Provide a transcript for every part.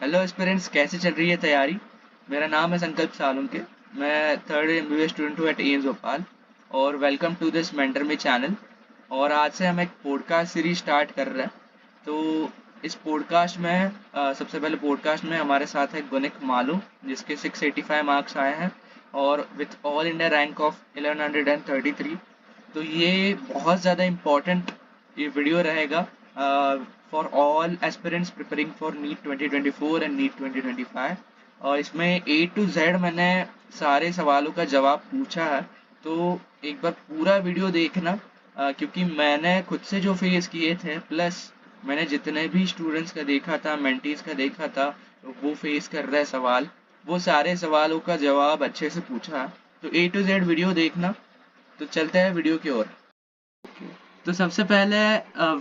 Hello aspirants, कैसे चल रही है तैयारी। मेरा नाम है संकल्प सालुंके। मैं थर्ड एमबीबीएस स्टूडेंट हूँ एट एम्स भोपाल। और welcome to this mentor me channel. और आज से हम एक पॉडकास्ट सीरीज स्टार्ट कर रहे हैं। तो इस पॉडकास्ट में सबसे पहले पॉडकास्ट में हमारे साथ है गुनिक मालू, जिसके 685 मार्क्स आए हैं और with all India rank of 1133। तो ये बहुत ज़्यादा इम्पोर्टेंट ये वीडियो रहेगा for all aspirants preparing for NEET 2024 and NEET 2025। और इसमें ए टू जेड मैंने सारे सवालों का जवाब पूछा है। तो एक बार पूरा वीडियो देखना, क्योंकि मैंने खुद से जो फेस किए थे, प्लस मैंने जितने भी स्टूडेंट्स का देखा था, मेंटीज का देखा था, वो फेस कर रहे सवाल, वो सारे सवालों का जवाब अच्छे से पूछा है। तो ए टू जेड वीडियो देखना। तो चलते हैं वीडियो की ओर। तो सबसे पहले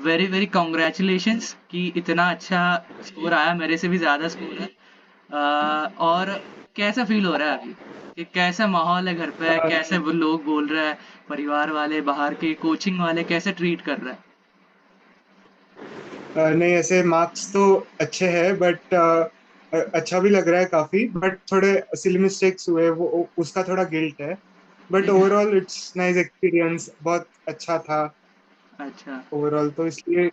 वेरी वेरी कॉन्ग्रेचुलेशंस कि इतना अच्छा स्कोर आया, मेरे से भी ज़्यादा स्कोर है। और कैसा फील हो रहा है अभी, कि कैसा माहौल है घर पे, अ, कैसे वो लोग बोल रहे हैं, परिवार वाले, बाहर के कोचिंग वाले कैसे ट्रीट कर रहे हैं। नहीं, ऐसे मार्क्स तो अच्छे हैं बट अच्छा भी लग रहा है काफी। बट थोड़े सिली मिस्टेक्स हुए, वो उसका थोड़ा गिल्ट है। बट ठीक है। ओवरऑल इट्स नाइस एक्सपीरियंस, बहुत अच्छा था अच्छा। ओवरऑल, तो इसलिए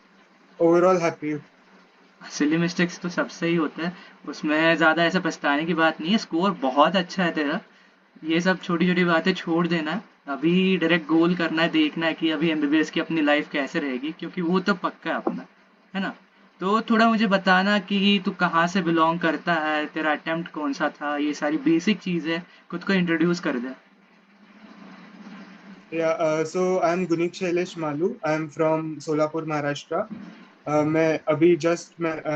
ओवरऑल हैप्पी। सिली मिस्टेक्स तो सबसे ही होता है, उसमें ज़्यादा ऐसा पछताने की बात नहीं है। स्कोर बहुत अच्छा है तेरा। ये सब छोटी छोटी बातें छोड़ देना है। अभी डायरेक्ट गोल करना है, देखना है कि अभी एमबीबीएस की अपनी लाइफ कैसे रहेगी, क्योंकि वो तो पक्का है अपना, है ना। तो थोड़ा मुझे बताना कि तू कहाँ से बिलोंग करता है, तेरा अटेम्प्ट कौन सा था, ये सारी बेसिक चीज़ें खुद को इंट्रोड्यूस कर दे। So I am Gunik Shailesh Malu, I am from Solapur, Maharashtra. मैं अभी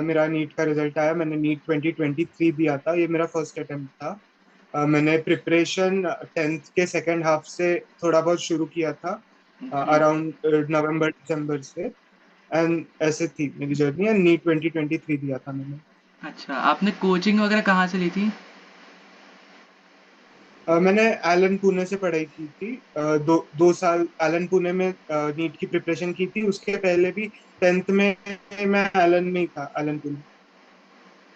मेरा नीट का रिजल्ट आया। मैंने नीट 2023 दिया था, ये मेरा फर्स्ट अटेम्प्ट था। मैंने प्रिपरेशन टेंथ के सेकेंड हाफ से थोड़ा बहुत शुरू किया था, जी। अराउंड नवंबर दिसंबर से। एंड ऐसे थी मेरी जर्नी, एंड नीट 2023 दिया था मैंने। अच्छा, आपने कोचिंग वगैरह कहाँ से ली थी। मैंने एलन पुणे से पढ़ाई की थी। दो साल एलन पुणे में नीट की प्रिपरेशन की थी। उसके पहले भी टेंथ में मैं एलन में ही था, एलन पुणे।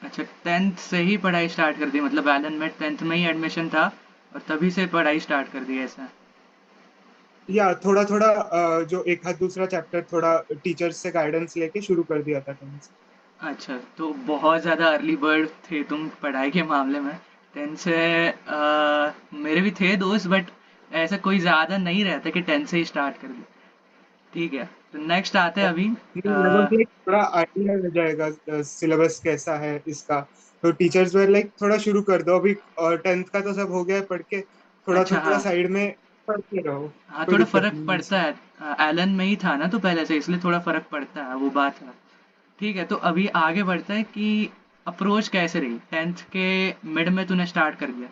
अच्छा, टेंथ से ही पढ़ाई स्टार्ट कर दी, मतलब एलन में टेंथ में ही एडमिशन था और तभी से पढ़ाई स्टार्ट कर दी ऐसा। या थोड़ा थोड़ा जो एक हाथ दूसरा चैप्टर थोड़ा टीचर्स से गाइडेंस लेके शुरू कर दिया था टेंथ। अच्छा, तो बहुत ज़्यादा अर्ली बर्ड थे तुम पढ़ाई के मामले में। 10 से मेरे भी थे दोस्त, बट ऐसा कोई ज़्यादा नहीं रहता कि 10 से ही स्टार्ट कर दे। ठीक है, तो नेक्स्ट आते हैं अभी। थोड़ा आइडिया हो जाएगा सिलेबस कैसा है इसका। तो टीचर्स वे लाइक थोड़ा शुरू कर दो अभी, और टेंथ का तो सब हो गया है पढ़ के, थोड़ा अच्छा, थोड़ा हाँ। साइड में पढ़ते रहो। हाँ, कोई थोड़ा दिक्कत फ़र्क नहीं है पड़ता इसमें। है। एलन में ही था ना तो पहले से, इसलिए थोड़ा फ़र्क पड़ता है, वो बात है। ठीक है, तो अभी आगे बढ़ता है कि अप्रोच कैसे रही। 10th के मिड में तूने स्टार्ट कर दिया,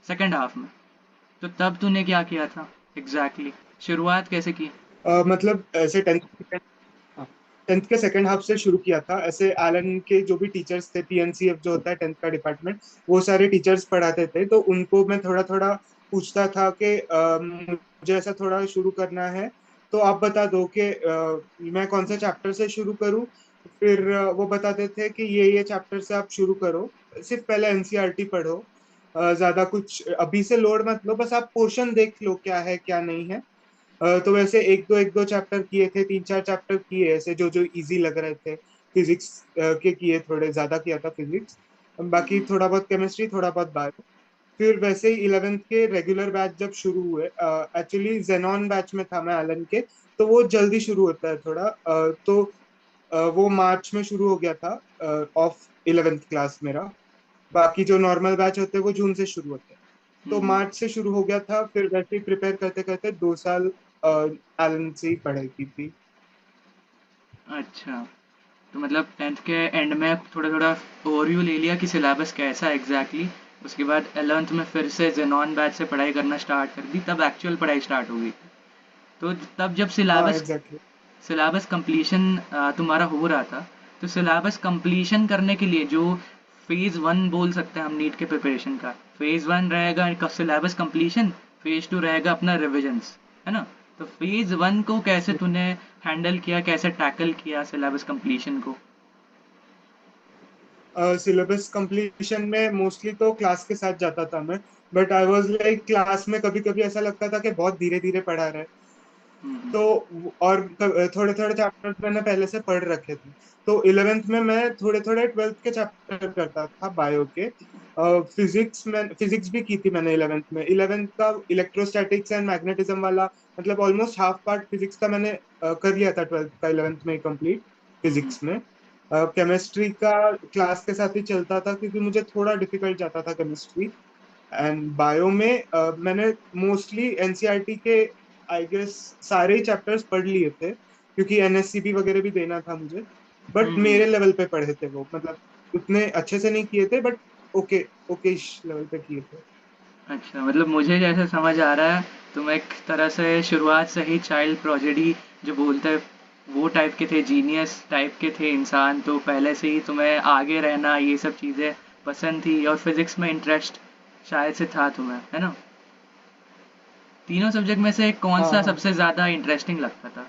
सेकंड हाफ में, तो तब तूने क्या किया था एग्जैक्टली exactly? शुरुआत कैसे की। मतलब ऐसे टेंथ के सेकेंड हाफ से शुरू किया था। ऐसे एलन के जो भी टीचर्स थे, पीएनसीएफ जो होता है टेंथ का डिपार्टमेंट, वो सारे टीचर्स पढ़ाते थे, तो उनको मैं थोड़ा थोड़ा पूछता था कि मुझे ऐसा थोड़ा शुरू करना है, तो आप बता दो कि मैं कौन से चैप्टर से शुरू करूं। फिर वो बताते थे कि ये चैप्टर से आप शुरू करो, सिर्फ पहले एनसीईआरटी पढ़ो, ज्यादा कुछ अभी से लोड मत लो, बस आप पोर्शन देख लो क्या है क्या नहीं है। तो वैसे एक दो चैप्टर किए थे, तीन चार चैप्टर किए ऐसे जो जो इजी लग रहे थे। फिजिक्स के किए, थोड़े ज्यादा किया था फिजिक्स। बाकी हम्म। थोड़ा बहुत केमिस्ट्री, थोड़ा बहुत बायो। फिर वैसे ही इलेवेंथ के रेगुलर बैच जब शुरू हुए, एक्चुअली जेनॉन बैच में था मैं एलन के, तो वो जल्दी शुरू होता है थोड़ा। तो वो मार्च में शुरू हो गया था ऑफ इलेवेंथ क्लास मेरा। बाकी जो नॉर्मल बैच होते हैं वो जून से शुरू होते हैं। तो हम्म। मार्च से शुरू हो गया था, फिर वैसे ही प्रिपेयर करते करते 2 साल एलन से ही पढ़ाई की थी। अच्छा, तो मतलब 10th के एंड में थोड़ा थोड़ा ओवरव्यू ले लिया कि सिलेबस कैसा है एग्जैक्टली exactly। उसके बाद 11th में फिर से जेनॉन बैच से पढ़ाई करना स्टार्ट कर दी, तब एक्चुअल पढ़ाई स्टार्ट हो गई। तो तब जब हाँ, सिलेबस एग्जैक्टली। सिलेबस कंप्लीशन तुम्हारा हो रहा था, तो सिलेबस कंप्लीशन करने के लिए जो फेज़ 1 बोल सकते हैं हम नीट के प्रिपरेशन का, फेज़ 1 रहेगा सिलेबस कंप्लीशन, फेज़ 2 रहेगा अपना रिविजन्स, है ना। तो फेज़ 1 को कैसे तूने हैंडल किया, कैसे टैकल किया सिलेबस कंप्लीशन को। सिलेबस कंप्लीशन में मोस्टली तो क्लास के साथ जाता था मैं, but I was like class में कभी कभी ऐसा लगता था कि बहुत धीरे धीरे पढ़ा रहे। हम्म। तो और थोड़े थोड़े चैप्टर्स मैंने पहले से पढ़ रखे थे। तो इलेवेंथ में मैं थोड़े थोड़े ट्वेल्थ के चैप्टर करता था बायो के। फिजिक्स भी की थी मैंने इलेवेंथ में। इलेवेंथ का इलेक्ट्रोस्टैटिक्स एंड मैग्नेटिज्म वाला, मतलब ऑलमोस्ट हाफ पार्ट फिजिक्स का मैंने कर लिया था ट्वेल्थ का इलेवेंथ में कंप्लीट हम्म। फिजिक्स में। केमिस्ट्री का क्लास के साथ ही चलता था क्योंकि मुझे थोड़ा डिफिकल्ट जाता था केमिस्ट्री। एंड बायो में मैंने मोस्टली एनसीईआरटी के आई गेस सारे ही चैप्टर्स पढ़ लिए थे क्योंकि एनएससीबी वगैरह भी देना था मुझे। बट हम्म। मेरे लेवल पे पढ़े थे वो, मतलब उतने अच्छे से नहीं किए थे, बट ओके ओके लेवल पे किए थे। अच्छा, मतलब मुझे जैसे समझ आ रहा है, तुम एक तरह से शुरुआत से ही चाइल्ड प्रोजेडी जो बोलते हैं वो टाइप के थे, जीनियस टाइप के थे इंसान, तो पहले से ही तुम्हें आगे रहना ये सब चीज़ें पसंद थी और फिजिक्स में इंटरेस्ट शायद से था तुम्हें, है ना? तीनों सब्जेक्ट में से कौन हाँ सा हाँ, सबसे ज़्यादा इंटरेस्टिंग लगता था?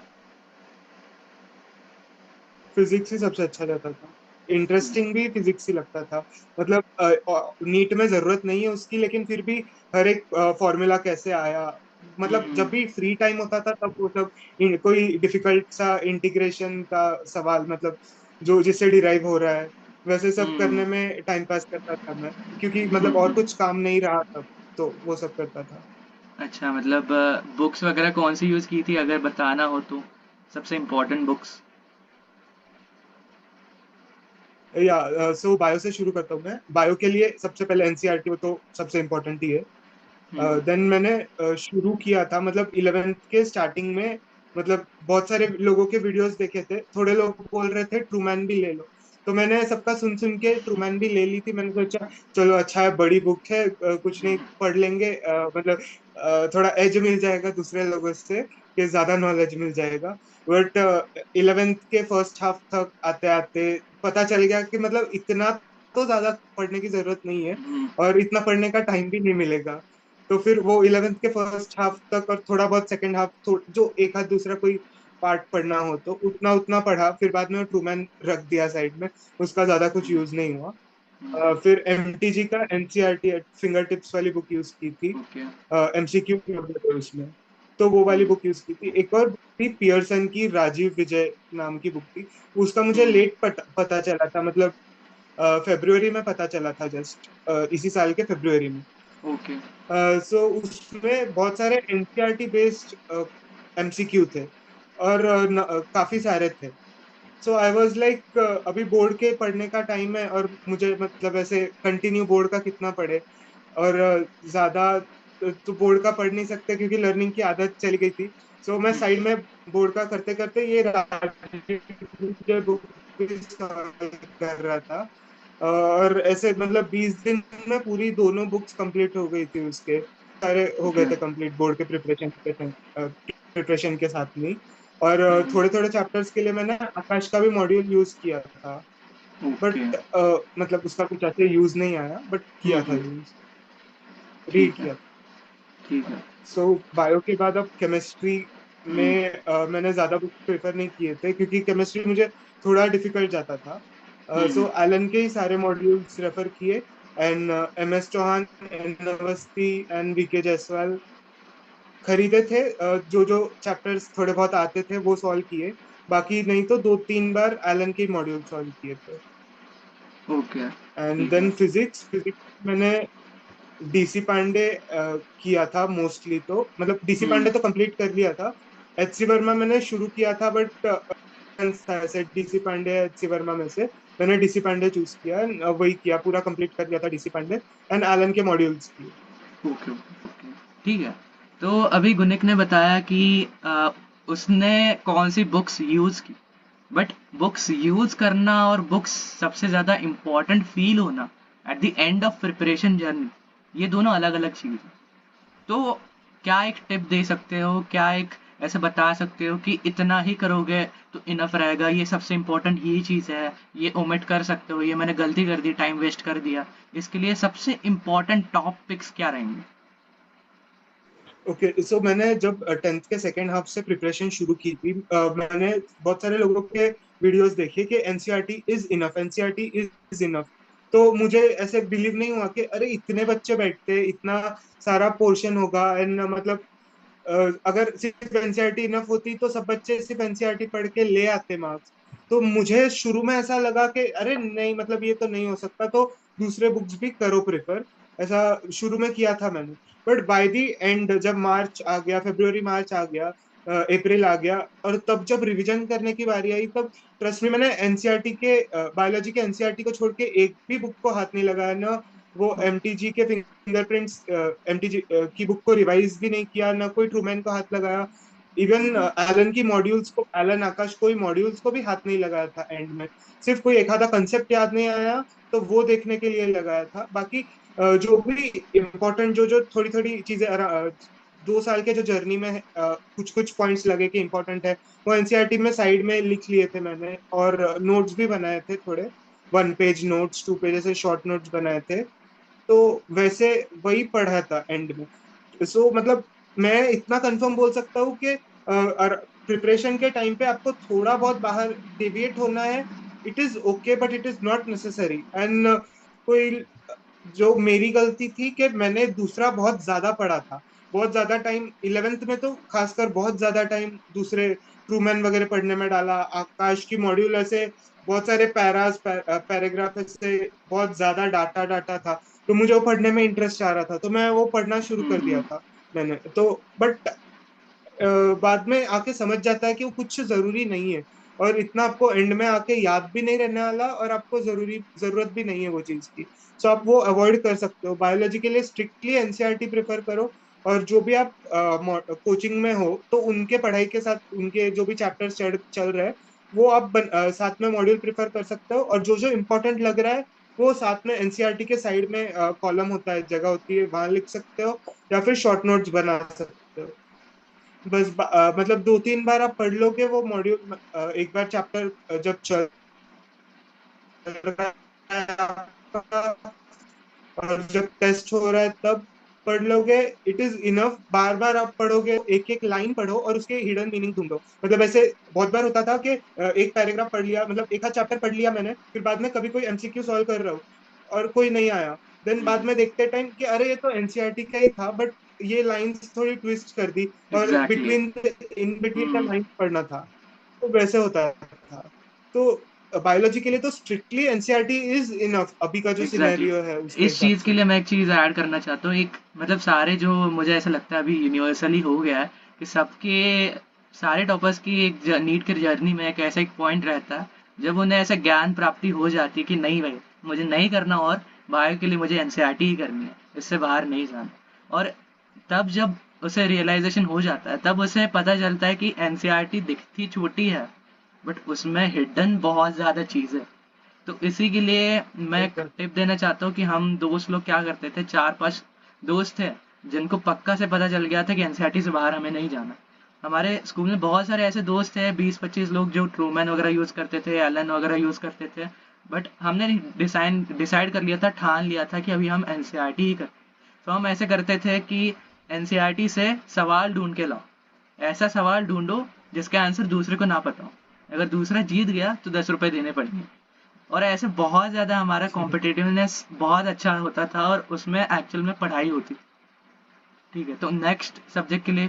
फिजिक्स ही सबसे अच्छा रहता था। हम्म। इंटरेस्टिंग भी फिजिक्स ही लगता था। मतलब नीट में जरूरत नहीं है उसकी, लेकिन फिर भी हर एक फॉर्मूला कैसे आया, मतलब जब हम्म। भी फ्री टाइम होता था तब वो सब कोई डिफिकल्ट सा इंटीग्रेशन का सवाल, मतलब जो जिससे डिराइव हो रहा है वैसे सब हम्म। करने में टाइम पास करता था मैं, क्योंकि मतलब और हम्म। कुछ काम नहीं रहा तब, तो वो सब करता था। अच्छा, मतलब बुक्स वगैरह कौन सी यूज़ की थी अगर बताना हो तो, सबसे इम्पोर्टेंट बुक्स? या सो बायो से शुरू करता हूँ मैं। बायो के लिए सबसे पहले एनसीईआरटी, वो तो सबसे इम्पोर्टेंट ही है। हम्म। देन मैंने शुरू किया था मतलब इलेवेंथ के स्टार्टिंग में। मतलब बहुत सारे लोगों के वीडियोस देखे थे, थोड़े लोग बोल रहे थे ट्रूमैन भी ले लो, तो मैंने सबका सुन सुन के ट्रूमैन भी ले ली थी। मैंने सोचा चलो अच्छा है, बड़ी बुक है, कुछ नहीं हम्म। पढ़ लेंगे, मतलब थोड़ा एज मिल जाएगा दूसरे लोगों से, कि ज्यादा नॉलेज मिल जाएगा। बट इलेवेंथ के फर्स्ट हाफ तक आते आते पता चल गया कि मतलब इतना तो ज्यादा पढ़ने की जरूरत नहीं है, हम्म। और इतना पढ़ने का टाइम भी नहीं मिलेगा। तो फिर वो इलेवेंथ के फर्स्ट हाफ तक और थोड़ा बहुत सेकंड हाफ, जो एक आध दूसरा कोई पार्ट पढ़ना हो तो उतना उतना पढ़ा। फिर बाद में ट्रूमैन रख दिया साइड में, उसका ज्यादा कुछ यूज नहीं हुआ। हम्म। फिर एमटीजी का एनसीईआरटी फिंगर टिप्स वाली बुक यूज की थी। ओके। एमसीक्यू थे उसमें, तो वो वाली हम्म। बुक यूज की थी। एक और बुक थी पियर्सन की, राजीव विजय नाम की बुक थी। उसका मुझे हम्म। लेट पता चला था, मतलब फेब्रुवरी में पता चला था, जस्ट इसी साल के फेब्रुवरी में। ओके। सो उसमें बहुत सारे एनसीईआरटी बेस्ड एमसीक्यू थे, और काफी सारे थे। सो आई वाज लाइक अभी बोर्ड के पढ़ने का टाइम है, और मुझे मतलब ऐसे कंटिन्यू बोर्ड का कितना पढ़े, और ज्यादा तो बोर्ड का पढ़ नहीं सकते क्योंकि लर्निंग की आदत चली गई थी। सो मैं हम्म। साइड में बोर्ड का करते करते ये बुक कर रहा था। और ऐसे मतलब 20 दिन में पूरी दोनों बुक्स कंप्लीट हो गई थी उसके, सारे हो गए ओके। थे कंप्लीट बोर्ड के प्रिपरेशन के साथ में। और हम्म। थोड़े थोड़े चैप्टर्स के लिए मैंने आकाश का भी मॉड्यूल यूज किया था। ओके। बट मतलब उसका कुछ ऐसे यूज नहीं आया, बट किया था हम्म। यूज, रीड ठीक है। किया था। ठीक है। सो बायो के बाद अब केमिस्ट्री हम्म। में मैंने ज्यादा बुक प्रेफर नहीं किए थे क्योंकि केमिस्ट्री मुझे थोड़ा डिफिकल्ट जाता था। हम्म। सो एलन के ही सारे मॉड्यूल्स रेफर किए, and M S Chauhan, N Awasthi and VK Jaiswal खरीदे थे। जो जो चैप्टर्स थोड़े बहुत आते थे वो सॉल्व किए, बाकी नहीं तो 2-3 बार एलन के मॉड्यूल सॉल्व किए थे। ओके। एंड ठीक है। देन फिजिक्स फिजिक्स मैंने डीसी पांडे किया था मोस्टली, तो मतलब डीसी हम्म। पांडे तो कंप्लीट कर लिया था। एच सी वर्मा मैंने शुरू किया था, बट ऐसे DC Pande H C Verma में से मैंने डीसी पांडे चूज किया, वही किया, पूरा कंप्लीट कर लिया था डीसी पांडे एंड एलन के मॉड्यूल्स किए। ओके। ओके। ठीक है। तो अभी गुनिक ने बताया कि उसने कौन सी बुक्स यूज़ की, बट बुक्स यूज़ करना और बुक्स सबसे ज़्यादा इम्पोर्टेंट फील होना at the end of preparation journey, ये दोनों अलग अलग चीज़ हैं। तो क्या एक टिप दे सकते हो, क्या एक ऐसे बता सकते हो कि इतना ही करोगे तो इनफ रहेगा, ये सबसे इम्पोर्टेंट यही चीज़ है, ये ओमिट कर सकते हो, ये मैंने गलती कर दी, टाइम वेस्ट कर दिया, इसके लिए सबसे इम्पोर्टेंट टॉप पिक्स क्या रहेंगे? ओके, सो मैंने जब टेंथ के सेकेंड हाफ से प्रिपरेशन शुरू की थी, मैंने बहुत सारे लोगों के वीडियोस देखिए कि NCERT is enough, NCERT is enough. तो मुझे ऐसे बिलीव नहीं हुआ कि अरे इतने बच्चे बैठते, इतना सारा पोर्शन होगा, एंड मतलब अगर सिर्फ एनसीईआरटी इनफ होती तो सब बच्चे सिर्फ एनसीईआरटी पढ़ के ले आते मार्क्स। तो मुझे शुरू में ऐसा लगा कि अरे नहीं, मतलब ये तो नहीं हो सकता, तो दूसरे बुक्स भी करो प्रेफर, ऐसा शुरू में किया था मैंने। बट बाय द एंड जब मार्च आ गया, फरवरी मार्च आ गया, अप्रैल आ गया, और तब जब रिवीजन करने की बारी आई, तब ट्रस्ट में मैंने एनसीईआरटी के बायोलॉजी के एनसीईआरटी को छोड़ के एक भी बुक को हाथ नहीं लगाया ना। वो एमटीजी के फिंगरप्रिंट्स, एमटीजी की बुक को रिवाइज भी नहीं किया, ना कोई ट्रूमैन को हाथ लगाया। इवन एलन की मॉड्यूल्स को, एलन आकाश कोई मॉड्यूल्स को भी हाथ नहीं लगाया था एंड में। सिर्फ कोई एक आधा कंसेप्ट याद नहीं आया तो वो देखने के लिए लगाया था। बाकी जो भी इम्पोर्टेंट, जो जो थोड़ी थोड़ी चीजें 2 साल के जो जर्नी में कुछ कुछ पॉइंट्स लगे कि इंपॉर्टेंट है, वो एनसीईआरटी में साइड में लिख लिए थे मैंने, और नोट्स भी बनाए थे थोड़े, 1 पेज नोट्स, 2 पेज ऐसे शॉर्ट नोट्स बनाए थे। तो वैसे वही पढ़ा था एंड में। सो मतलब मैं इतना कंफर्म बोल सकता हूँ कि प्रिपरेशन के टाइम पे आपको थोड़ा बहुत बाहर डेविएट होना है, it is okay, but it is not necessary. And कोई, जो मेरी गलती थी कि मैंने दूसरा बहुत ज्यादा पढ़ा था, बहुत ज्यादा टाइम 11th में तो खासकर बहुत ज्यादा टाइम दूसरे ट्रूमैन वगैरह पढ़ने में डाला। आकाश की मॉड्यूल ऐसे बहुत सारे पैराज, पैराग्राफ ऐसे बहुत ज्यादा डाटा डाटा था, तो मुझे वो पढ़ने में इंटरेस्ट आ रहा था, तो मैं वो पढ़ना शुरू कर दिया हम्म। था मैंने तो। बट बाद में आके समझ जाता है कि वो कुछ जरूरी नहीं है, और इतना आपको एंड में आके याद भी नहीं रहने वाला, और आपको जरूरत भी नहीं है वो चीज की। सो आप वो अवॉइड कर सकते हो। बायोलॉजी के लिए स्ट्रिक्टली एनसीईआरटी प्रेफर करो, और जो भी आप कोचिंग में हो तो उनके पढ़ाई के साथ उनके जो भी चैप्टर्स चल रहे हैं वो आप साथ में मॉड्यूल प्रेफर कर सकते हो, और जो जो इम्पोर्टेंट लग रहा है वो साथ में एनसीईआरटी के साइड में कॉलम होता है, जगह होती है, वहां लिख सकते हो, या फिर शॉर्ट नोट्स बना सकते हो। बस मतलब 2-3 बार आप पढ़ लोगे वो मॉड्यूल, एक बार चैप्टर जब चल रहा है आपका, और जब टेस्ट हो रहा है तब पढ़ लोगे, इट इज इनफ। बार बार आप पढ़ोगे, एक एक लाइन पढ़ो और उसके हिडन मीनिंग ढूंढो। मतलब ऐसे बहुत बार होता था कि एक पैराग्राफ पढ़ लिया, मतलब एक आध चैप्टर पढ़ लिया मैंने, फिर बाद में कभी कोई एमसीक्यू सॉल्व कर रहा हूँ और कोई नहीं आया, देन बाद में देखते टाइम कि अरे ये तो एनसीईआरटी का ही था, बट ये लाइंस थोड़ी ट्विस्ट कर दी, और exactly. Between in between the hmm. Line पढ़ना था। तो वैसे होता था। तो बायोलॉजी के लिए तो स्ट्रिक्टली एनसीईआरटी इज इनफ, अभी का जो एग्जैक्टली सिनेरियो है exactly. उसके इस हिसाब चीज़ के से। लिए मैं एक चीज़ ऐड करना चाहता हूँ। एक मतलब सारे जो मुझे ऐसा लगता है अभी यूनिवर्सली हो गया है कि सबके सारे टॉपर्स की एक नीट की जर्नी में एक ऐसा एक पॉइंट रहता है जब उन्हें ऐसा ज्ञान प्राप्ति हो जाती है कि नहीं भाई, मुझे नहीं करना, और बायो के लिए मुझे एनसीईआरटी ही करनी है, इससे बाहर नहीं जाना। और तब जब उसे रियलाइजेशन हो जाता है तब उसे पता चलता है कि एनसीईआरटी दिखती छोटी है बट उसमें हिडन बहुत ज़्यादा चीज़ है। तो इसी के लिए मैं एक बिल्कुल। टिप देना चाहता हूँ कि हम दोस्त लोग क्या करते थे, 4-5 दोस्त थे जिनको पक्का से पता चल गया था कि एनसीईआरटी से बाहर हमें नहीं जाना। हमारे स्कूल में बहुत सारे ऐसे दोस्त थे, 20-25 लोग जो ट्रूमैन वगैरह यूज़ करते थे, एलन वगैरह यूज़ करते थे। बट हमने डिसाइड डिसाइड कर लिया था, ठान लिया था कि अभी हम एनसीईआरटी ही करते। तो हम ऐसे करते थे कि एनसीईआरटी से सवाल ढूंढ के लाओ, ऐसा सवाल ढूंढो जिसका आंसर दूसरे को ना पता हो। अगर दूसरा जीत गया तो 10 रुपए देने पड़ेंगे। और ऐसे बहुत ज़्यादा हमारा कॉम्पिटिटिवनेस बहुत अच्छा होता था और उसमें एक्चुअल में पढ़ाई होती थी। ठीक है, तो नेक्स्ट सब्जेक्ट के लिए,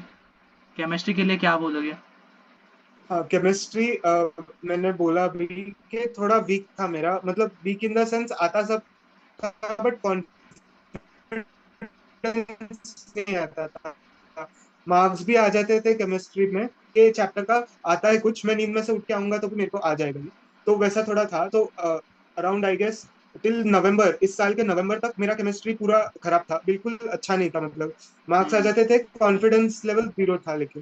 केमिस्ट्री के लिए क्या बोलोगे? हाँ, केमिस्ट्री मैंने बोला अभी कि थोड़ा वीक था मेरा, मतलब वीक इन द सेंस आता सब था, बट कॉन्फिडेंस नहीं आता था। मार्क्स भी आ जाते थे केमिस्ट्री में, ये चैप्टर का आता है कुछ, मैं नींद में से उठ के आऊंगा तो भी मेरे को आ जाएगा ही। तो वैसा थोड़ा था। तो around I guess till November, इस साल के नवंबर तक मेरा केमिस्ट्री पूरा खराब था, बिल्कुल अच्छा नहीं था। मतलब मार्क्स आ हम्म। जाते थे, कॉन्फिडेंस लेवल 0 था, लेकिन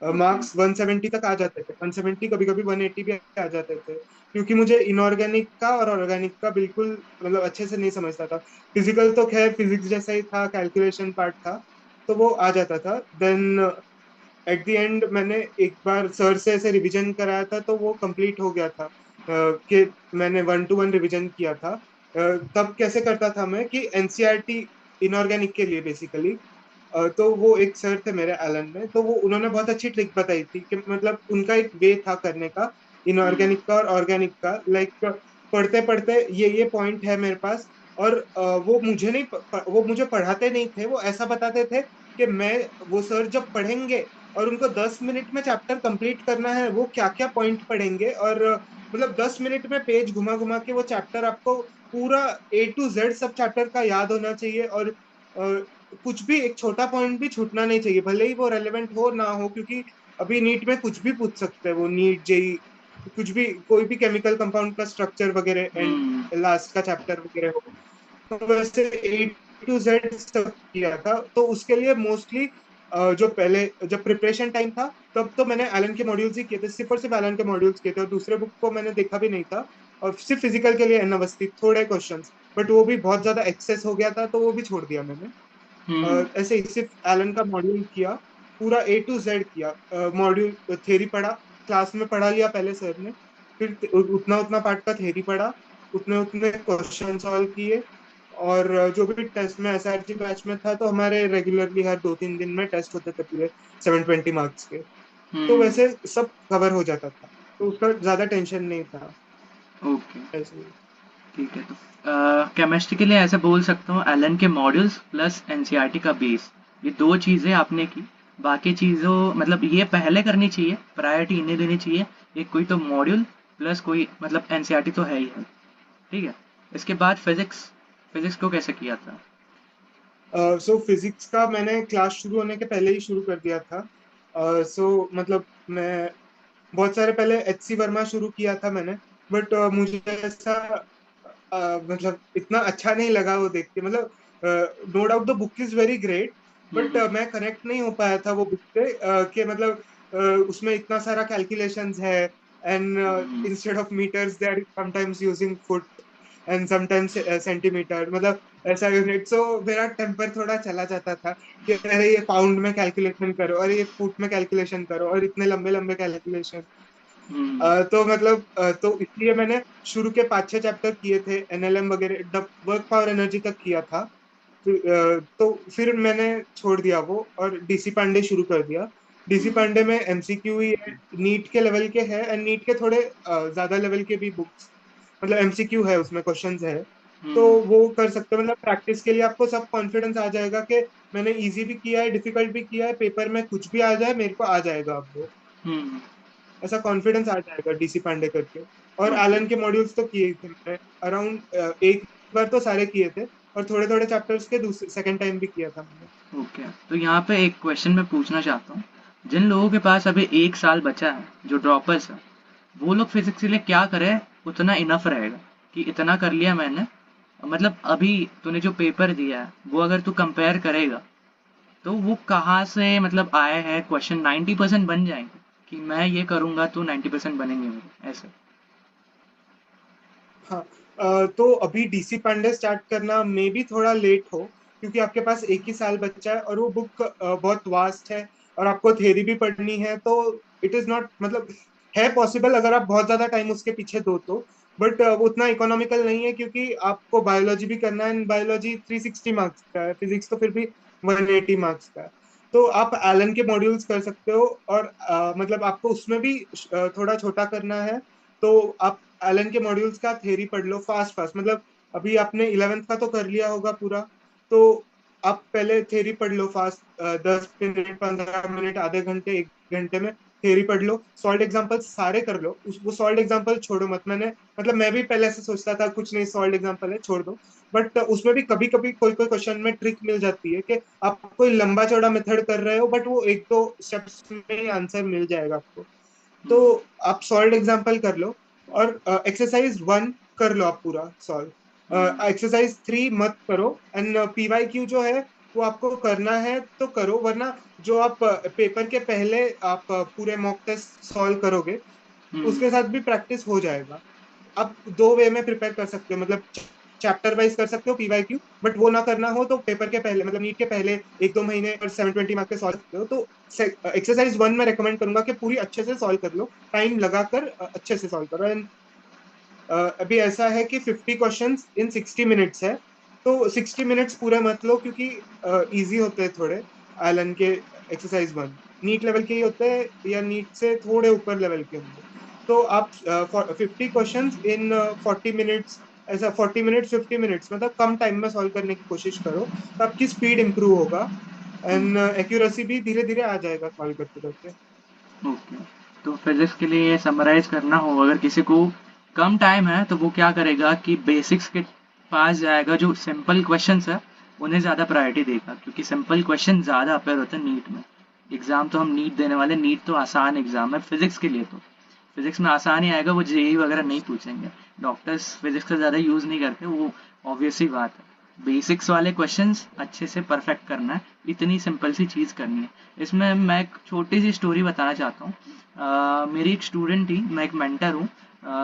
ओके। मार्क्स 170 तक आ जाते थे, 170, कभी कभी 180 भी आ जाते थे, क्योंकि मुझे इनऑर्गेनिक का और ऑर्गेनिक का बिल्कुल मतलब अच्छे से नहीं समझता था। फिजिकल तो खैर फिजिक्स जैसा ही था, कैलकुलेशन पार्ट था, तो वो आ जाता था। देन एट द एंड मैंने एक बार सर से ऐसे रिवीजन कराया था, तो वो कंप्लीट हो गया था, कि मैंने 1-to-1 रिवीजन किया था। तब कैसे करता था मैं कि एनसीईआरटी इनऑर्गेनिक के लिए बेसिकली, तो वो एक सर थे मेरे एलन में, तो वो उन्होंने बहुत अच्छी ट्रिक बताई थी कि मतलब उनका एक वे था करने का, इनऑर्गेनिक का और ऑर्गेनिक का, लाइक पढ़ते पढ़ते ये पॉइंट है मेरे पास। और वो मुझे नहीं वो मुझे पढ़ाते नहीं थे, वो ऐसा बताते थे कि मैं, वो सर जब पढ़ेंगे और उनको 10 मिनट में चैप्टर कंप्लीट करना है, वो क्या क्या पॉइंट पढ़ेंगे, और मतलब 10 मिनट में पेज घुमा घुमा के वो चैप्टर आपको पूरा A to Z सब चैप्टर का याद होना चाहिए। और कुछ भी एक छोटा पॉइंट भी छूटना नहीं चाहिए, भले ही वो रेलेवेंट हो ना हो, क्योंकि अभी नीट में कुछ भी पूछ सकते हैं, वो नीट जेई कुछ भी, कोई भी केमिकल कंपाउंड का स्ट्रक्चर वगैरह एंड हम्म। लास्ट का चैप्टर वगैरह हो। तो वैसे A to Z सब किया था, तो उसके लिए मोस्टली जो पहले जब प्रिपरेशन टाइम था, तब तो मैंने एलन के मॉड्यूल्स ही किए थे, सिर्फ और सिर्फ एलन के मॉड्यूल्स किए थे, और दूसरे बुक को मैंने देखा भी नहीं था। और सिर्फ फिजिकल के लिए अनवस्थित थोड़े क्वेश्चंस, बट वो भी बहुत ज्यादा एक्सेस हो गया था, तो वो भी छोड़ दिया मैंने। हम्म। ऐसे ही सिर्फ एलन का मॉड्यूल किया, पूरा A to Z किया। मॉड्यूल थ्योरी पढ़ा, क्लास में पढ़ा लिया पहले सर ने, फिर उतना उतना पार्ट का थ्योरी पढ़ा, उतने उतने क्वेश्चन सॉल्व किए। और जो भी टेस्ट में SRG बैच में था, तो हमारे रेगुलरली हर 2-3 दिन में टेस्ट होते थे पूरे 720 मार्क्स के। तो हम्म। वैसे सब कवर हो जाता था, तो उसका ज्यादा टेंशन नहीं था। ओके। ऐसे ही। ठीक है, तो केमिस्ट्री के लिए ऐसे बोल सकता हूँ, एलन के मॉड्यूल्स प्लस एनसीईआरटी का बेस, ये दो चीज़ें आपने की। बाकी चीज़ों मतलब ये पहले करनी चाहिए, प्रायोरिटी इन्हें देनी चाहिए। एक कोई तो मॉड्यूल प्लस कोई मतलब एनसीईआरटी तो है ही है। ठीक है। इसके बाद फिजिक्स, फिजिक्स को कैसे किया था? सो फिजिक्स का मैंने क्लास शुरू होने के पहले ही शुरू कर दिया था। सो मतलब मैं बहुत सारे पहले HC वर्मा शुरू किया था मैंने, बट मुझे ऐसा मतलब इतना अच्छा नहीं लगा वो देख के, मतलब no doubt the book is very great, but hmm. मैं कनेक्ट नहीं हो पाया था वो बुक से, कि मतलब उसमें इतना सारा कैलकुलेशंस है, and hmm. Instead of metres they are sometimes using foot and sometimes centimetre, मतलब ऐसा यूनिट। सो मेरा टेम्पर थोड़ा चला जाता था कि अरे ये पाउंड में कैलकुलेशन करो, और ये फुट में कैलकुलेशन करो, और इतने लंबे लंबे कैलकुलेशन। हम्म। तो मतलब तो इसलिए मैंने शुरू के 5-6 चैप्टर किए थे, NLM वगैरह, वर्क पावर एनर्जी तक किया था। तो फिर मैंने छोड़ दिया वो, और DC पांडे शुरू कर दिया। DC हम्म। पांडे में MCQ ही है, नीट के लेवल के है, एंड नीट के थोड़े ज्यादा लेवल के भी बुक्स, मतलब MCQ है उसमें, क्वेश्चंस है। तो हम्म। वो कर सकते हो, मतलब प्रैक्टिस के लिए आपको सब कॉन्फिडेंस आ जाएगा कि मैंने इजी भी किया है, डिफिकल्ट भी किया है, पेपर में कुछ भी आ जाए मेरे को आ जाएगा अब वो, हम्म। ऐसा कॉन्फिडेंस आ जाएगा DC पांडे करके। और ओके। एलन के मॉड्यूल्स तो किए ही थे मैंने, अराउंड एक बार तो सारे किए थे, और थोड़े थोड़े चैप्टर्स के दूसरे सेकंड टाइम भी किया था मैंने। ओके, तो यहाँ पे एक क्वेश्चन मैं पूछना चाहता हूँ। जिन लोगों के पास अभी 1 साल बचा है, जो ड्रॉपर्स हैं, वो लोग फिजिक्स के लिए क्या करें उतना इनफ रहेगा कि इतना कर लिया मैंने? मतलब अभी तूने जो पेपर दिया है वो अगर तू कंपेयर करेगा, तो वो कहाँ से मतलब आए हैं क्वेश्चन 90% बन जाएंगे कि मैं ये करूँगा तो 90% बनेंगे मेरे ऐसे? हाँ, तो अभी DC पांडे स्टार्ट करना मे भी थोड़ा लेट हो, क्योंकि आपके पास एक ही साल बच्चा है, और वो बुक बहुत वास्ट है, और आपको थ्योरी भी पढ़नी है, तो इट इज नॉट, मतलब है पॉसिबल अगर आप बहुत ज्यादा टाइम उसके पीछे दो तो, बट उतना इकोनॉमिकल नहीं है, क्योंकि आपको बायोलॉजी भी करना है, बायोलॉजी 360 मार्क्स का है, फिजिक्स तो फिर भी 180 मार्क्स का है। तो आप एलन के मॉड्यूल्स कर सकते हो, और मतलब आपको उसमें भी थोड़ा छोटा करना है, तो आप एलन के मॉड्यूल्स का थ्योरी पढ़ लो फास्ट फास्ट, मतलब अभी आपने 11th का तो कर लिया होगा पूरा, तो आप पहले थ्योरी पढ़ लो फास्ट, 10 मिनट 15 मिनट आधे घंटे 1 घंटे में थ्योरी पढ़ लो, सॉल्ड एग्जांपल सारे कर लो, वो सॉल्ड एग्जांपल छोड़ो मत। मैंने मतलब मैं भी पहले से सोचता था कुछ नहीं, सॉल्ड एग्जांपल है छोड़ दो, बट उसमें भी कभी कभी कोई कोई क्वेश्चन में ट्रिक मिल जाती है कि आप कोई लंबा चौड़ा मेथड कर रहे हो, बट वो 1-2 स्टेप्स में ही आंसर मिल जाएगा आपको। तो हम्म। आप सॉल्व एग्जाम्पल कर लो, और एक्सरसाइज 1 कर लो आप पूरा हम्म। सॉल्व, एक्सरसाइज 3 मत करो, एंड PYQ जो है वो आपको करना है तो करो, वरना जो आप पेपर के पहले आप पूरे मॉक टेस्ट सॉल्व करोगे, हम्म। उसके साथ भी प्रैक्टिस हो जाएगा। आप दो वे में प्रिपेयर कर सकते हो, मतलब चैप्टर वाइज कर सकते हो PYQ, बट वो ना करना हो तो पेपर के पहले, मतलब नीट के पहले 1-2 महीने और 720 मार्क्स के सॉल्व सकते हो। तो एक्सरसाइज 1 में रेकमेंड करूंगा कि पूरी अच्छे से सॉल्व कर लो, टाइम लगाकर अच्छे से सॉल्व करो। एंड अभी ऐसा है कि 50 क्वेश्चंस इन 60 मिनट्स है, तो 60 मिनट्स पूरे मत लो, क्योंकि इजी होते हैं थोड़े एलन के एक्सरसाइज 1, नीट लेवल के ही होते हैं, या नीट से थोड़े ऊपर लेवल के होंगे। तो आप 50 क्वेश्चंस इन 40 मिनट्स, ऐसा 40 मिनट्स 50 मिनट्स, मतलब कम टाइम में सॉल्व करने की कोशिश करो, तो आपकी स्पीड इंप्रूव होगा एंड एक्यूरेसी भी धीरे धीरे आ जाएगा सॉल्व करते करते। ओके, तो फिजिक्स के लिए समराइज करना हो, अगर किसी को कम टाइम है तो वो क्या करेगा कि बेसिक्स के पास जाएगा, जो सिंपल क्वेश्चंस है उन्हें ज़्यादा प्रायोरिटी देगा, क्योंकि सिंपल क्वेश्चन ज़्यादा अपेयर होते हैं नीट में। एग्ज़ाम तो हम नीट देने वाले, नीट तो आसान एग्ज़ाम है फिजिक्स के लिए, तो फिजिक्स में आसान ही आएगा, वो जेई वगैरह नहीं पूछेंगे। डॉक्टर्स फिजिक्स का ज़्यादा यूज़ नहीं करते, वो ऑब्वियस ही बात है। बेसिक्स वाले क्वेश्चंस अच्छे से परफेक्ट करना है, इतनी सिंपल सी चीज़ करनी है। इसमें मैं एक छोटी सी स्टोरी बताना चाहता हूँ। मेरी एक स्टूडेंट थी, मैं एक मेंटर हूँ।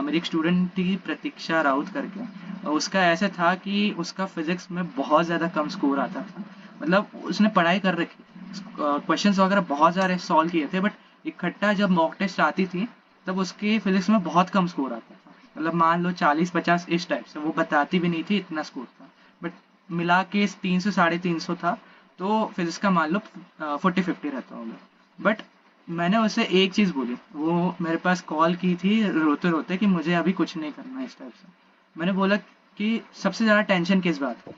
मेरी एक स्टूडेंट थी प्रतीक्षा राउत करके। उसका ऐसा था कि उसका फिजिक्स में बहुत ज़्यादा कम स्कोर आता था। मतलब उसने पढ़ाई कर रखी, क्वेश्चंस वगैरह बहुत सारे सॉल्व किए थे, बट इकट्ठा जब मॉक टेस्ट आती थी तब उसके फिजिक्स में बहुत कम स्कोर आता था। मतलब मान लो 40-50 इस टाइप से, वो बताती भी नहीं थी इतना स्कोर था, बट मिला के 300 350 था, तो फिजिक्स का मान लो 40-50 रहता होगा। बट मैंने उसे एक चीज़ बोली, वो मेरे पास कॉल की थी रोते रोते कि मुझे अभी कुछ नहीं करना है इस टाइप से। मैंने बोला कि सबसे ज़्यादा टेंशन किस बात की?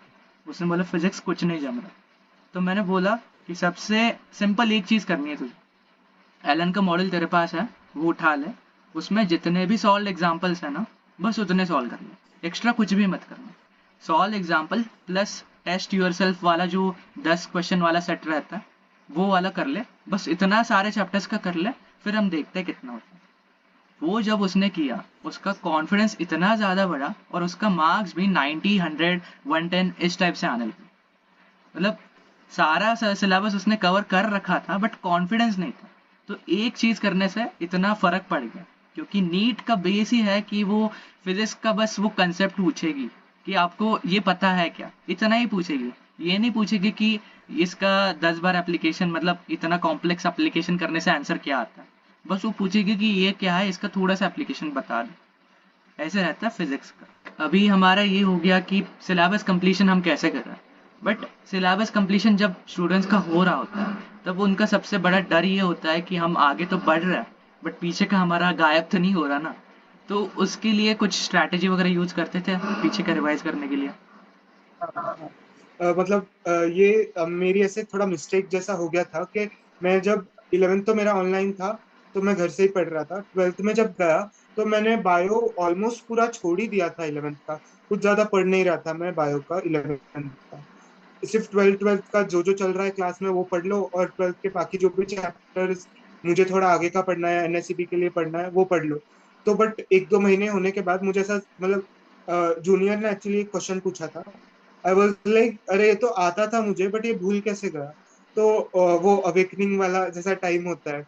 उसने बोला फिजिक्स कुछ नहीं जम रहा। तो मैंने बोला कि सबसे सिंपल एक चीज़ करनी है तुझे। एलन का मॉडल तेरे पास है, वो उठा ले, उसमें जितने भी सॉल्व एग्जाम्पल्स है ना, बस उतने सॉल्व कर ले, एक्स्ट्रा कुछ भी मत करना। Solve example plus test yourself वाला जो 10 क्वेश्चन वाला सेट रहता है, वो वाला कर ले, बस इतना सारे चैप्टर्स का कर ले, फिर हम देखते हैं कितना होता है। वो जब उसने किया, उसका कॉन्फिडेंस इतना ज़्यादा बढ़ा, और उसका मार्क्स भी 90, 100, 110 इस टाइप से आने लगे। मतलब सारा सिलेबस उसने कवर कर रखा था, बट कॉन्फिडेंस नहीं था। तो एक चीज करने से इतना फर्क पड़ गया, क्योंकि नीट का बेस ही है कि वो फिजिक्स का बस वो कंसेप्ट पूछेगी कि आपको ये पता है क्या, इतना ही पूछेगी। ये नहीं पूछेगी कि इसका 10 बार एप्लीकेशन, मतलब इतना कॉम्प्लेक्स एप्लीकेशन करने से आंसर क्या आता है। बस वो पूछेगी कि ये क्या है, इसका थोड़ा सा एप्लीकेशन बता दो। ऐसे रहता है फिजिक्स का। अभी हमारा ये हो गया कि सिलेबस कंप्लीशन हम कैसे कर रहे हैं, बट सिलेबस कंप्लीशन जब स्टूडेंट्स का हो रहा होता है, तब उनका सबसे बड़ा डर ये होता है कि हम आगे तो बढ़ रहे हैं, बट पीछे का हमारा गायब तो नहीं हो रहा ना। तो उसके लिए कुछ स्ट्रैटेजी वगैरह यूज करते थे पीछे का रिवाइज करने के लिए। हाँ। मतलब ये मेरी ऐसे थोड़ा मिस्टेक जैसा हो गया था कि मैं जब 11th तो मेरा ऑनलाइन था, तो मैं घर से ही पढ़ रहा था। 12th में जब गया तो मैंने बायो ऑलमोस्ट पूरा छोड़ ही दिया था 11th का, कुछ ज्यादा पढ़ नहीं रहा था मैं बायो का 11th का। सिर्फ 12th का जो जो चल रहा है क्लास में वो पढ़ लो, और 12th के बाकी जो भी चैप्टर्स मुझे थोड़ा आगे का पढ़ना है, एनएससीबी के लिए पढ़ना है, वो पढ़ लो। तो बट 1-2 महीने होने के बाद मुझे ऐसा, मतलब जूनियर ने एक्चुअली एक क्वेश्चन पूछा था। आई वॉज लाइक, अरे ये तो आता था मुझे, बट ये भूल कैसे गया? तो वो अवेकनिंग वाला जैसा टाइम होता है,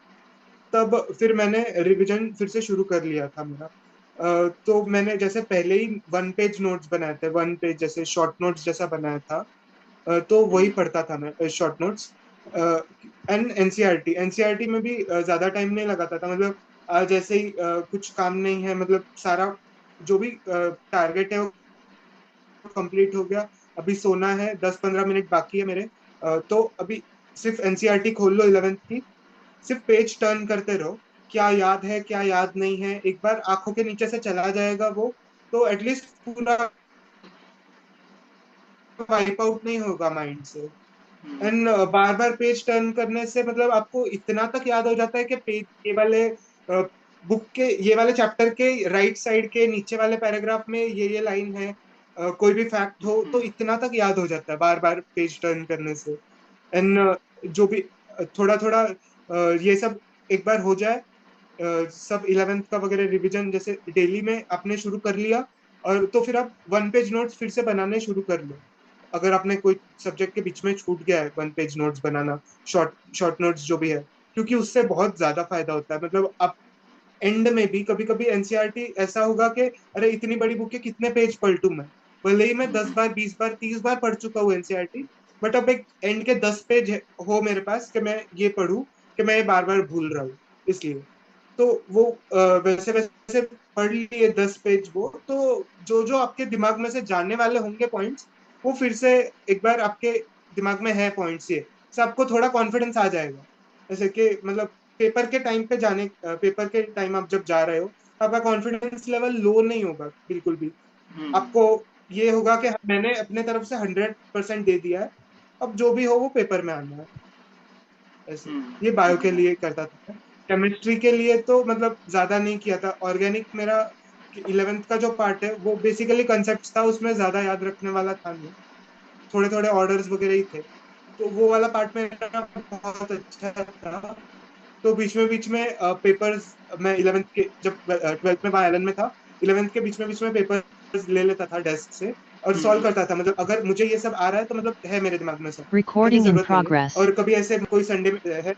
तब फिर मैंने रिवीजन फिर से शुरू कर लिया था मेरा। तो मैंने जैसे पहले ही 1 पेज नोट्स बनाए थे, 1 पेज जैसे शॉर्ट नोट्स जैसा बनाया था। तो वही पढ़ता था मैं short notes. And NCERT NCERT में भी ज्यादा टाइम नहीं लगाता था, मतलब जैसे ही कुछ काम नहीं है, मतलब सारा जो भी टारगेट है वो कंप्लीट हो गया, अभी सोना है, 10-15 मिनट बाकी है मेरे। तो अभी सिर्फ एनसीईआरटी खोल लो 11th की, सिर्फ पेज टर्न करते रहो, क्या याद है क्या याद नहीं है, एक बार आंखों के नीचे से चला जाएगा वो, तो एटलीस्ट पूरा वाइप आउट नहीं होगा माइंड से। And bar bar page turn करने से मतलब आपको इतना तक याद हो जाता है कि पेज ये वाले बुक के ये वाले चैप्टर के राइट साइड के नीचे वाले पैराग्राफ में ये लाइन है, कोई भी फैक्ट हो तो इतना तक याद हो जाता है बार बार पेज टर्न करने से। एंड जो भी थोड़ा थोड़ा ये सब एक बार हो जाए, सब 11th का वगैरह रिवीजन जैसे डेली में आपने शुरू कर लिया, और तो फिर आप 1 पेज नोट्स फिर से बनाने शुरू कर लो। अगर आपने कोई सब्जेक्ट के बीच में छूट गया है 1 पेज नोट्स बनाना, शॉर्ट शॉर्ट नोट्स जो भी है, क्योंकि उससे बहुत ज्यादा फायदा होता है। मतलब आप एंड में भी कभी कभी एनसीईआरटी ऐसा होगा कि अरे इतनी बड़ी बुक के कितने पेज पलटू मैं, भले ही मैं 10 बार 20 बार 30 बार पढ़ चुका हूँ एनसीईआरटी, बट अब एक एंड के 10 पेज हो मेरे पास कि मैं ये पढ़ूं, कि मैं ये बार बार भूल रहा हूँ, इसलिए। तो वो वैसे वैसे पढ़ लिए 10 पेज वो, तो जो जो आपके दिमाग में से जानने वाले होंगे पॉइंट्स, वो फिर से एक बार आपके दिमाग में है पॉइंट्स ये, से आपको थोड़ा कॉन्फिडेंस आ जाएगा। जैसे कि मतलब पेपर के टाइम आप जब जा रहे हो, आपका कॉन्फिडेंस लेवल लो नहीं होगा बिल्कुल भी। हम्म। आपको ये होगा कि मैंने अपने तरफ से 100% दे दिया है, अब जो भी हो वो पेपर में आना है। ऐसे ये बायो के लिए एग्जैक्टली। करता था। केमिस्ट्री के लिए तो मतलब ज्यादा नहीं किया था। ऑर्गेनिक मेरा 11th का जो पार्ट है वो बेसिकली कंसेप्ट था, उसमें ज्यादा याद रखने वाला था नहीं, थोड़े थोड़े ऑर्डर्स वगैरह ही थे। तो वो वाला पार्ट मेरा बहुत अच्छा था। तो बीच में पेपर्स, मैं 11th के जब 12th में आयरन में था, 11th के बीच में पेपर्स ले लेता था डेस्क से और सॉल्व हम्म। करता था। मतलब अगर मुझे ये सब आ रहा है तो मतलब है मेरे दिमाग में सब, लेकिन Recording in जरूरत नहीं है। progress. और कभी ऐसे कोई संडे है,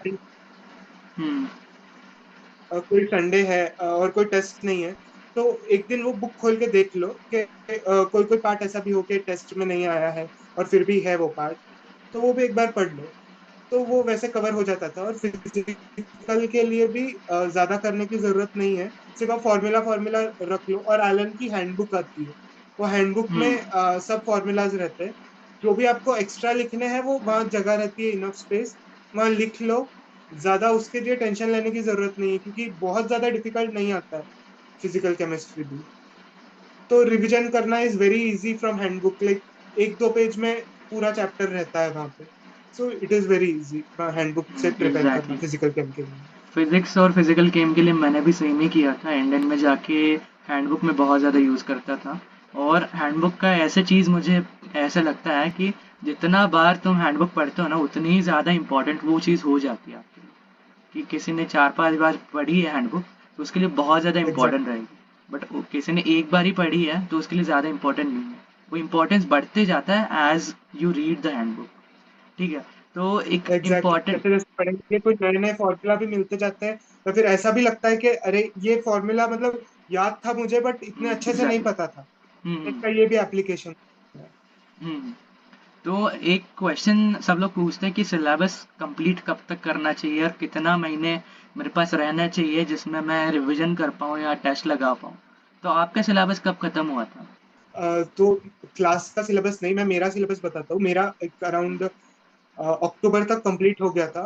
हम्म। कोई संडे है और कोई टेस्ट नहीं है, तो एक दिन वो बुक खोल के देख लो कि कोई कोई पार्ट ऐसा भी हो के टेस्ट में नहीं आया है और फिर भी है वो पार्ट, तो वो भी एक बार पढ़ लो। तो वो वैसे कवर हो जाता था। और फिजिकल के लिए भी ज्यादा करने की जरूरत नहीं है, सिर्फ आप फॉर्मूला फॉर्मूला रख लो। और एलन की हैंडबुक आती है, वो हैंडबुक में हम्म। सब फॉर्मूलाज रहते हैं। जो भी आपको एक्स्ट्रा लिखने हैं वो वहां जगह रहती है, इनफ स्पेस, वहां लिख लो। ज्यादा उसके लिए टेंशन लेने की जरूरत नहीं है, क्योंकि बहुत ज्यादा डिफिकल्ट नहीं आता है फिजिकल केमिस्ट्री भी। तो रिवीजन करना is very easy from handbook, like एक दो पेज में पूरा चैप्टर रहता है वहां पे। So it is very easy handbook से प्रिपेयर करना एग्जैक्टली। फिजिकल केम के लिए। फिजिक्स और फिजिकल केम के लिए मैंने भी सेम ही किया था, एंड एंड में जाके हैंडबुक में बहुत ज़्यादा यूज़ करता था। और हैंडबुक का ऐसे चीज़ मुझे ऐसा लगता है कि जितना बार तुम हैंडबुक पढ़ते हो ना, उतनी ही ज़्यादा इंपॉर्टेंट वो चीज़ हो जाती है आपके लिए। कि किसी ने 4-5 बार पढ़ी है हैंडबुक, तो उसके लिए बहुत ज़्यादा एग्जैक्ट इंपॉर्टेंट रहेगी। बट किसी ने एक बार ही पढ़ी है तो उसके लिए ज़्यादा इंपॉर्टेंट नहीं है। वो इंपॉर्टेंस बढ़ते जाता है as you read the handbook. ठीक है। तो एक एग्जैक्टली इम्पॉर्टेंट। जैसे जैसे पढ़ेंगे कुछ नए नए फॉर्मूला भी मिलते जाते हैं, तो फिर ऐसा भी लगता है कि अरे ये फॉर्मूला मतलब याद था मुझे बट इतने अच्छे से नहीं एग्जैक्टली। पता था, हम्म। इसका ये भी एप्लीकेशन है। हम्म। तो एक क्वेश्चन सब लोग पूछते हैं कि सिलेबस कंप्लीट कब तक करना चाहिए और कितना महीने मेरे पास रहना चाहिए जिसमें मैं रिवीजन कर पाऊँ या टेस्ट लगा पाऊँ। तो आपका सिलेबस कब ख़त्म हुआ था? तो क्लास का सिलेबस नहीं, मैं मेरा सिलेबस बताता हूँ। मेरा एक अराउंड अक्टूबर तक कंप्लीट हो गया था।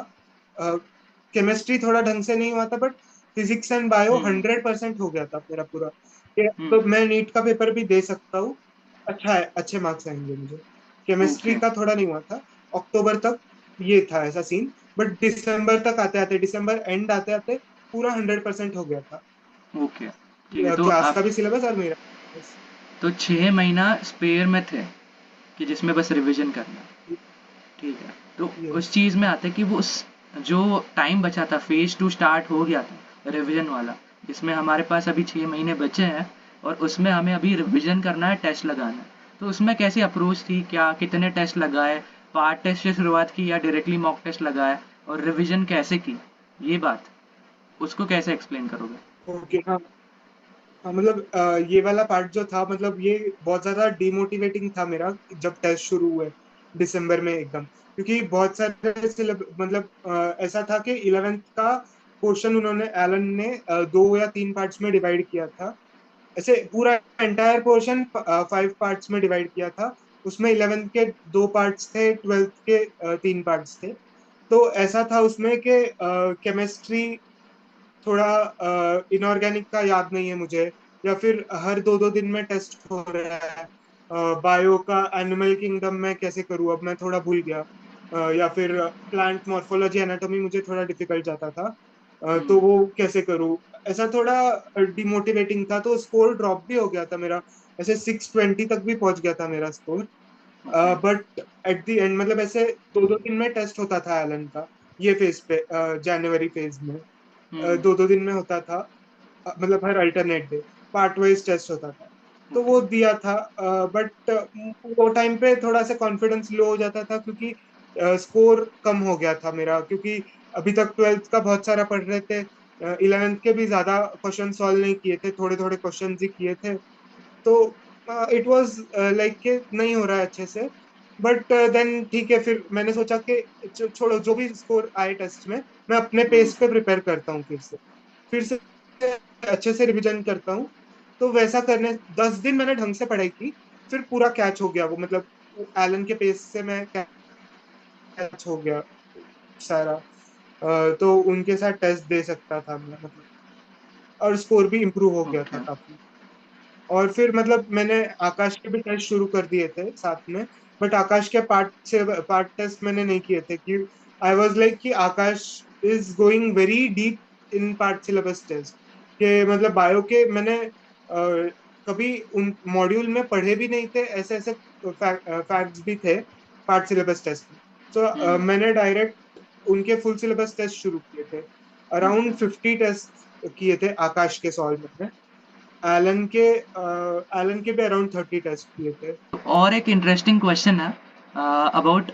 केमिस्ट्री थोड़ा ढंग से नहीं हुआ था, बट फिजिक्स एंड बायो हम्म। 100% हो गया था मेरा पूरा। तो हम्म। मैं नीट का पेपर भी दे सकता हूँ, अच्छा है, अच्छे मार्क्स आएंगे मुझे। Chemistry okay. का थोड़ा नहीं हुआ था अक्टूबर तक, ये था ऐसा सीन। बट दिसंबर तक आते आते, दिसंबर एंड आते आते पूरा 100% हो गया था, ओके। ठीक है। तो क्लास आप का भी सिलेबस और मेरा बस। तो 6 महीना स्पेयर में थे कि जिसमें बस रिवीजन करना। ठीक है। तो यस। उस चीज़ में आता है कि वो उस जो टाइम बचा था, फेज 2 स्टार्ट हो गया था रिवीजन वाला, जिसमें हमारे पास अभी 6 महीने बचे हैं और उसमें हमें अभी रिवीजन करना है, टेस्ट लगाना है। तो उसमें कैसी अप्रोच थी, क्या कितने टेस्ट लगाए, पार्ट टेस्ट से शुरुआत की या डायरेक्टली मॉक टेस्ट लगाए, और रिवीजन कैसे की, ये बात उसको कैसे एक्सप्लेन करोगे? ओके, हाँ। हाँ, मतलब ये वाला पार्ट जो था, मतलब ये बहुत ज्यादा डिमोटिवेटिंग था मेरा जब टेस्ट शुरू हुए दिसंबर में एकदम। क्योंकि बहुत सारे मतलब ऐसा था कि 11th का पोर्शन उन्होंने, एलन ने 2 या 3 पार्ट्स में डिवाइड किया था। ऐसे पूरा एंटायर पोर्शन 5 पार्ट्स में डिवाइड किया था। उसमें 11th के 2 पार्ट्स थे, 12th के 3 पार्ट्स थे। तो ऐसा था उसमें कि केमिस्ट्री थोड़ा इनऑर्गेनिक का याद नहीं है मुझे, या फिर हर दो दो दिन में टेस्ट हो रहा है। बायो का एनिमल किंगडम में कैसे करूँ, अब मैं थोड़ा भूल गया। या फिर प्लांट मॉर्फोलॉजी एनाटॉमी मुझे थोड़ा डिफिकल्ट जाता था। तो हम्म। वो कैसे करूँ, ऐसा थोड़ा डिमोटिवेटिंग था। तो स्कोर ड्रॉप भी हो गया था मेरा, ऐसे 620 तक भी पहुंच गया था मेरा score. Okay. But at the end मतलब ऐसे दो दो दिन में टेस्ट होता था एलन का, ये फेज पे जनवरी फेज में हम्म। दो दो दिन में होता था। मतलब हर alternate day part wise test होता था। तो ओके। वो दिया था। बट वो टाइम पे थोड़ा सा कॉन्फिडेंस लो हो जाता था, क्योंकि स्कोर कम हो गया था मेरा, क्योंकि अभी तक 12th का बहुत सारा पढ़ रहे थे, 11th के भी ज्यादा क्वेश्चन सॉल्व नहीं किए थे, थोड़े थोड़े क्वेश्चन ही किए थे। तो इट वाज लाइक के नहीं हो रहा है अच्छे से। बट देन ठीक है, फिर मैंने सोचा कि छोड़ो, जो भी स्कोर आए टेस्ट में मैं अपने हम्म। पेस पे प्रिपेयर करता हूँ फिर से अच्छे से रिवीजन करता हूँ। तो वैसा करने 10 दिन मैंने ढंग से पढ़ाई की, फिर पूरा कैच हो गया वो, मतलब एलन के पेस से मैं कैच हो गया सारा। तो उनके साथ टेस्ट दे सकता था मैं, मतलब और स्कोर भी इम्प्रूव हो गया था ओके। काफी। और फिर मतलब मैंने आकाश के भी टेस्ट शुरू कर दिए थे साथ में, बट आकाश के पार्ट टेस्ट मैंने नहीं किए थे कि आई वाज लाइक कि Akash is going very deep in part syllabus test के, मतलब बायो के मैंने कभी उन मॉड्यूल में पढ़े भी नहीं थे, ऐसे ऐसे फैक्ट्स भी थे पार्ट सिलेबस टेस्ट में। तो हम्म। मैंने डायरेक्ट उनके फुल सिलेबस टेस्ट शुरू किए थे। ओके। अराउंड 50 टेस्ट किए थे आकाश के सॉल्व में। एलन के एलन के भी अराउंड 30 टेस्ट किए थे। और एक इंटरेस्टिंग क्वेश्चन है अबाउट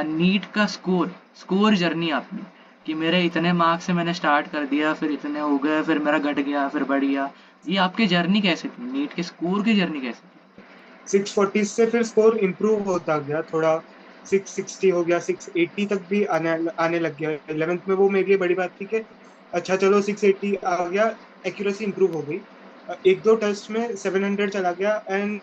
नीट का स्कोर स्कोर जर्नी आपने, कि मेरे इतने मार्क्स से मैंने स्टार्ट कर दिया, फिर इतने हो गए, फिर मेरा घट गया, फिर बढ़ गया। ये आपकी जर्नी कैसे थी, नीट के स्कोर की जर्नी कैसे थी? 640 से फिर स्कोर इम्प्रूव होता गया थोड़ा, 660 हो गया, 680 तक भी आने आने लग गया 11th में। वो मेरे लिए बड़ी बात थी कि अच्छा चलो 680 आ गया, एक्यूरेसी इंप्रूव हो गई। एक दो टेस्ट में 700 चला गया, एंड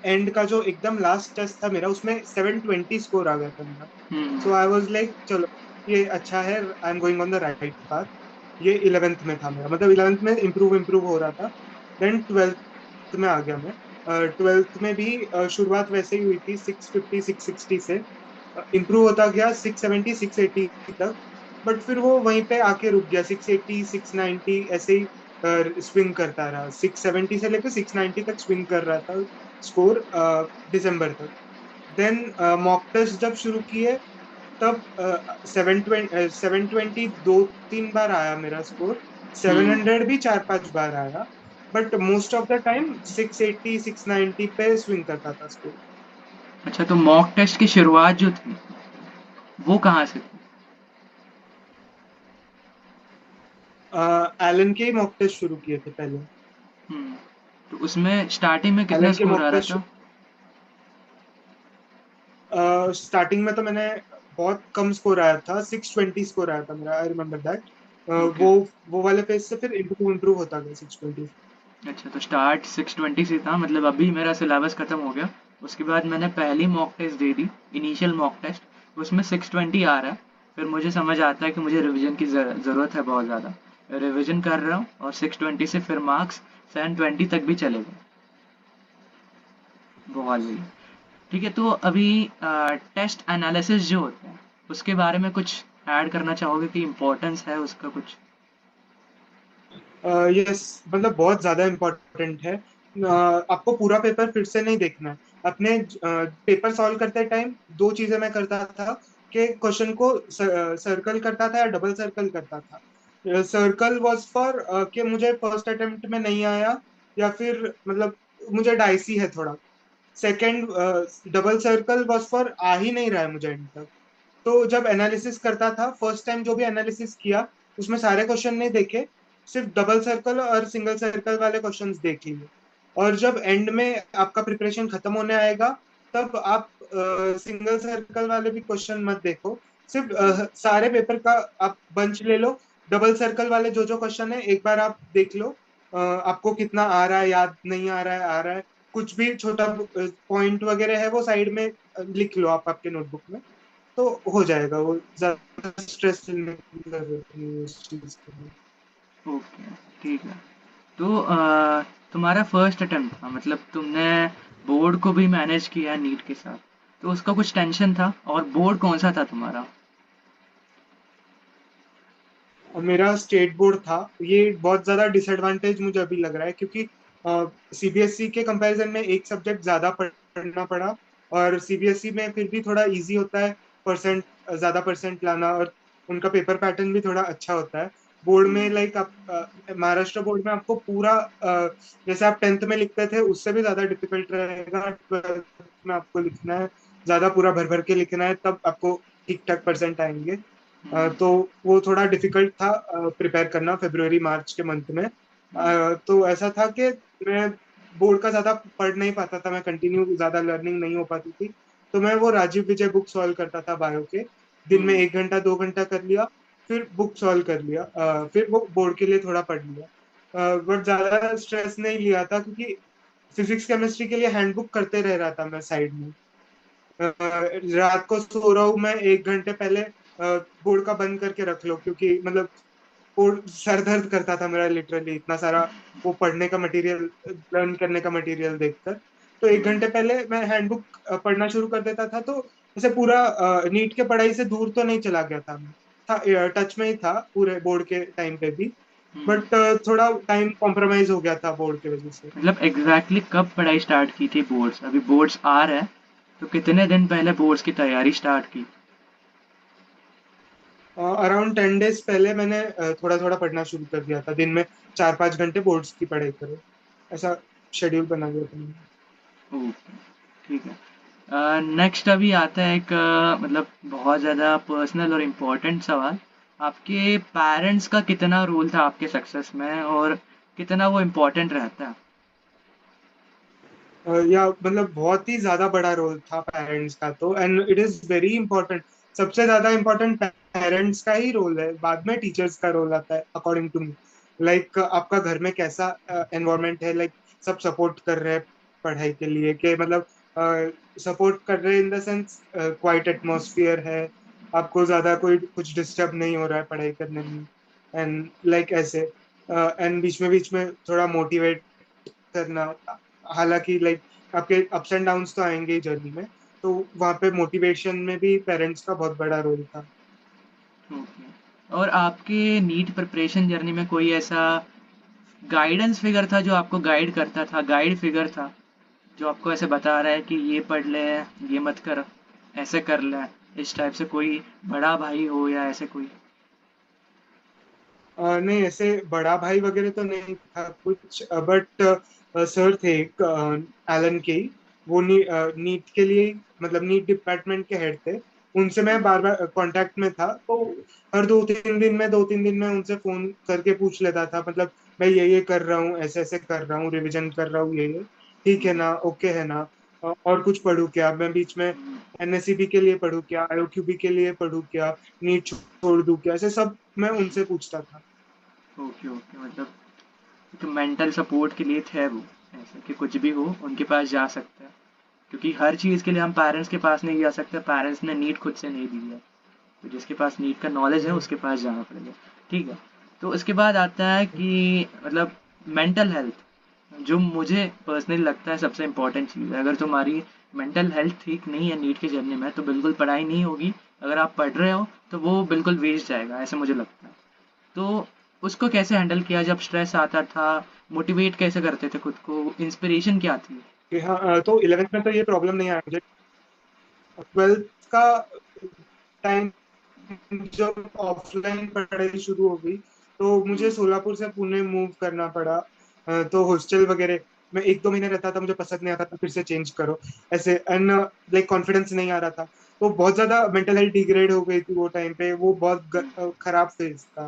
एंड का जो एकदम लास्ट टेस्ट था मेरा उसमें 720 स्कोर आ गया था मेरा। हम्म। सो आई वाज लाइक चलो ये अच्छा है, I am going on the right path. ये 11th में था मेरा, मतलब 11th में इम्प्रूव इम्प्रूव हो रहा था। देन 12th में आ गया मैं। 12th में भी शुरुआत वैसे ही हुई थी, 650 660 से इम्प्रूव होता गया 670 680 तक। बट फिर वो वहीं पे आके रुक गया, 680 690 ऐसे ही स्विंग करता रहा, 670 से लेकर 690 तक स्विंग कर रहा था स्कोर दिसंबर तक। देन मॉक टेस्ट जब शुरू किए तब 720 दो तीन बार आया मेरा स्कोर, सेवन हम्म। हंड्रेड भी चार पांच बार आया। But most of the time 680 690 पे स्विंग करता था स्कोर। अच्छा, तो मॉक टेस्ट की शुरुआत जो थी वो कहाँ से थी? एलन के मॉक टेस्ट शुरू किए थे पहले। हम्म। तो उसमें स्टार्टिंग में कितना एलन के स्कोर मॉक आ रहा टेस्ट था? स्टार्टिंग में तो मैंने बहुत कम स्कोर आया था, 620 स्कोर आया था मेरा, आई रिमेम्बर दैट। ओके। वो वाले फेज से फिर इम्प्रूव इम्प्रूव होता गया 620। अच्छा, तो स्टार्ट 620 से था, मतलब अभी मेरा सिलेबस ख़त्म हो गया। उसके बाद मैंने पहली मॉक टेस्ट दे दी, इनिशियल मॉक टेस्ट। उसमें 620 आ रहा है। फिर मुझे समझ आता है कि मुझे रिवीजन की ज़रूरत है बहुत ज़्यादा। रिवीजन कर रहा हूँ और 620 से फिर मार्क्स 720 तक भी चले गए। बहुत बढ़िया। ठीक है, तो अभी टेस्ट एनालिसिस जो होता है उसके बारे में कुछ ऐड करना चाहोगे कि इम्पोर्टेंस है उसका कुछ? यस, मतलब बहुत ज्यादा इम्पोर्टेंट है। आपको पूरा पेपर फिर से नहीं देखना है। अपने पेपर सॉल्व करते टाइम दो चीजें मैं करता था कि क्वेश्चन को सर्कल करता था या डबल सर्कल करता था। सर्कल वाज फॉर कि मुझे फर्स्ट अटेम्प्ट में नहीं आया, या फिर मतलब मुझे डाइसी है थोड़ा। Second, double circle was for आ ही नहीं रहा है मुझे एंड तक। तो जब एनालिसिस करता था फर्स्ट टाइम, जो भी एनालिसिस किया उसमें सारे क्वेश्चन नहीं देखे, सिर्फ डबल सर्कल और सिंगल सर्कल वाले क्वेश्चंस देख लिए। और जब एंड में आपका प्रिपरेशन खत्म होने आएगा तब आप सिंगल सर्कल वाले भी क्वेश्चन मत देखो, सिर्फ सारे पेपर का आप बंच ले लो। डबल सर्कल वाले जो जो क्वेश्चन है एक बार आप देख लो, आपको कितना आ रहा है, याद नहीं आ रहा है, आ रहा है, कुछ भी छोटा पॉइंट वगैरह है वो साइड में लिख लो आप आपके नोटबुक में, तो हो जाएगा। वो ज्यादा स्ट्रेस लेने की जरूरत नहीं है उस चीज के लिए। ओके, ठीक है। तो तुम्हारा फर्स्ट अटेम्प्ट था, मतलब तुमने बोर्ड को भी मैनेज किया नीट के साथ, तो उसका कुछ टेंशन था? और बोर्ड कौन सा था तुम्हारा? और मेरा स्टेट बोर्ड था। ये बहुत ज्यादा डिसएडवांटेज मुझे अभी लग रहा है, क्योंकि सीबीएसई के कंपैरिजन में एक सब्जेक्ट ज्यादा पढ़ना पड़ा। और सीबीएसई में फिर भी थोड़ा इजी होता है परसेंट, ज्यादा परसेंट लाना, और उनका पेपर पैटर्न भी थोड़ा अच्छा होता है। बोर्ड में हम्म। लाइक आप महाराष्ट्र बोर्ड में आपको पूरा जैसे आप 10th में लिखते थे उससे भी ज्यादा डिफिकल्ट रहेगा 12th में आपको लिखना है, ज्यादा पूरा भर भर के लिखना है, तब आपको ठीक ठाक परसेंट आएंगे। हम्म। तो वो थोड़ा डिफिकल्ट था प्रिपेयर करना फरवरी मार्च के मंथ में। हम्म। तो ऐसा था कि मैं बोर्ड का ज्यादा पढ़ नहीं पाता था, मैं कंटिन्यू ज्यादा लर्निंग नहीं हो पाती थी। तो मैं वो राजीव विजय बुक सॉल्व करता था बायो के, दिन में हम्म। 1 घंटा 2 घंटा कर लिया, फिर बुक सॉल्व कर लिया, फिर वो बोर्ड के लिए थोड़ा पढ़ लिया। बट ज्यादा स्ट्रेस नहीं लिया था, क्योंकि फिजिक्स केमिस्ट्री के लिए हैंडबुक करते रह रहा था मैं साइड में। रात को सो रहा हूँ मैं 1 घंटे पहले, बोर्ड का बंद करके रख लो, क्योंकि मतलब सर दर्द करता था मेरा लिटरली, इतना सारा वो पढ़ने का मटेरियल, लर्न करने का मटेरियल देखकर। तो एक हम्म, घंटे पहले मैं हैंडबुक पढ़ना शुरू कर देता था, तो जैसे पूरा नीट के पढ़ाई से दूर तो नहीं चला गया था मैं, था टच में ही था पूरे बोर्ड के टाइम पे भी, हम्म। बट थोड़ा टाइम कॉम्प्रोमाइज हो गया था बोर्ड की वजह से। मतलब एग्जैक्टली कब पढ़ाई स्टार्ट की थी बोर्ड्स? अभी बोर्ड्स आ रहे हैं, तो कितने दिन पहले बोर्ड्स की तैयारी स्टार्ट की? अराउंड 10 डेज पहले मैंने थोड़ा थोड़ा पढ़ना शुरू कर दिया था, दिन में 4-5 घंटे बोर्ड्स की पढ़ाई करो, ऐसा शेड्यूल बना दिया था मैंने। ओके, ठीक है। नेक्स्ट अभी आता है एक मतलब बहुत ज़्यादा पर्सनल और इम्पोर्टेंट सवाल। आपके पेरेंट्स का कितना रोल था आपके सक्सेस में, और कितना वो इम्पोर्टेंट रहता है? या मतलब बहुत ही ज्यादा बड़ा रोल था पेरेंट्स का तो, and it is very important. सबसे ज्यादा इंपॉर्टेंट पेरेंट्स का ही रोल है, बाद में टीचर्स का रोल आता है अकॉर्डिंग टू मी। लाइक आपका घर में कैसा एनवायरनमेंट है, लाइक सब सपोर्ट कर रहे हैं पढ़ाई के लिए, कि मतलब सपोर्ट कर रहे हैं in the sense quite atmosphere है, आपको ज्यादा कोई कुछ डिस्टर्ब नहीं हो रहा है पढ़ाई करने में, एंड लाइक ऐसे, एंड बीच में थोड़ा मोटिवेट करना। हालांकि लाइक आपके अप्स एंड डाउन्स तो आएंगे ही जर्नी में, तो वहां पे मोटिवेशन में भी पेरेंट्स का बहुत बड़ा रोल था। ओके। और आपके नीट प्रिपरेशन जर्नी में कोई ऐसा गाइडेंस फिगर था जो आपको गाइड करता था, गाइड फिगर था जो आपको ऐसे बता रहा है कि ये पढ़ ले, ये मत कर, ऐसे कर ले, इस टाइप से कोई बड़ा भाई हो या ऐसे कोई? नहीं, ऐसे बड़ा भाई वगैरह तो नहीं था कुछ, बट सर थे एक, एलन के ही, वो नीट के लिए, मतलब नीट डिपार्टमेंट के हेड थे। उनसे मैं बार बार कांटेक्ट में था, तो हर 2-3 दिन में उनसे फोन करके पूछ लेता था, मतलब मैं ये कर रहा हूँ, ऐसे ऐसे कर रहा हूँ, रिवीजन कर रहा हूँ, ये ठीक है ना, ओके है ना, और कुछ पढ़ूँ क्या मैं बीच में, एनएससीबी के लिए पढ़ूँ क्या, आईओक्यूबी के लिए पढ़ूँ क्या, नीट छोड़ दूँ क्या, ऐसे सब मैं उनसे पूछता था। Okay, okay. मतलब एक मेंटल सपोर्ट के लिए थे वो, ऐसे कि कुछ भी हो उनके पास जा सकते हैं, क्योंकि हर चीज़ के लिए हम पेरेंट्स के पास नहीं जा सकते, पेरेंट्स ने नीड खुद से नहीं दी है, तो जिसके पास नीड का नॉलेज है उसके पास जाना पड़ेगा। ठीक है। तो उसके बाद आता है कि मतलब मेंटल हेल्थ, जो मुझे पर्सनली लगता है सबसे इम्पोर्टेंट चीज़ है। अगर तुम्हारी मेंटल हेल्थ ठीक नहीं है नीट के जर्नी में, तो बिल्कुल पढ़ाई नहीं होगी। अगर आप पढ़ रहे हो तो वो बिल्कुल वेस्ट जाएगा, ऐसे मुझे लगता है। तो उसको कैसे हैंडल किया जब स्ट्रेस आता था? मोटिवेट कैसे करते थे खुद को? इंस्पिरेशन क्या थी? कि हाँ, तो 11th में तो ये प्रॉब्लम नहीं आया मुझे। 12th का टाइम जब ऑफलाइन पढ़ाई शुरू हो गई, तो मुझे हम्म, सोलापुर से पुणे मूव करना पड़ा। तो हॉस्टल वगैरह मैं 1-2 महीने रहता था, मुझे पसंद नहीं आता था, फिर से चेंज करो ऐसे, एंड लाइक कॉन्फिडेंस नहीं आ रहा था, तो बहुत ज्यादा मेंटल हेल्थ डिग्रेड हो गई थी वो टाइम पे, वो बहुत हम्म, खराब फेज था।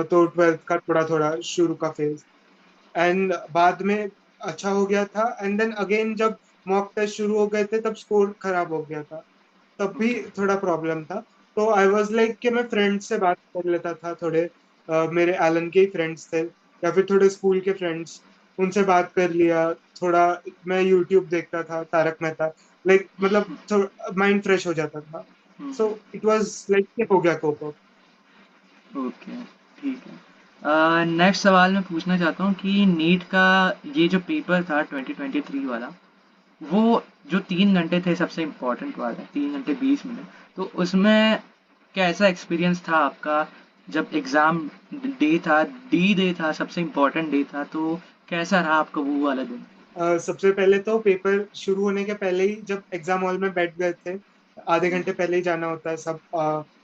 तो 12th का थोड़ा थोड़ा शुरू का फेज, एंड बाद में अच्छा हो गया था, एंड देन अगेन जब मॉक टेस्ट शुरू हो गए थे तब स्कोर खराब हो गया था, तब भी ओके। थोड़ा प्रॉब्लम था। तो आई वाज लाइक कि मैं फ्रेंड्स से बात कर लेता था थोड़े, मेरे एलन के ही फ्रेंड्स थे, या फिर थोड़े स्कूल के फ्रेंड्स, उनसे बात कर लिया थोड़ा। मैं यूट्यूब देखता था, तारक मेहता, लाइक मतलब थोड़ा माइंड फ्रेश हो जाता था। सो हम्म, इट वाज लाइक हो गया कोप अप। ओके, ठीक है। नेक्स्ट सवाल मैं पूछना चाहता हूँ कि नीट का ये जो पेपर था 2023 वाला, वो जो 3 घंटे थे, सबसे इम्पोर्टेंट वाला 3 घंटे 20 मिनट, तो उसमें कैसा एक्सपीरियंस था आपका? जब एग्ज़ाम डे था, डी डे था, सबसे इम्पोर्टेंट डे था, तो कैसा रहा आपका वो वाला दिन? सबसे पहले तो पेपर शुरू होने के पहले ही जब एग्जाम हॉल में बैठ गए थे, आधे हम्म, घंटे पहले ही जाना होता है, सब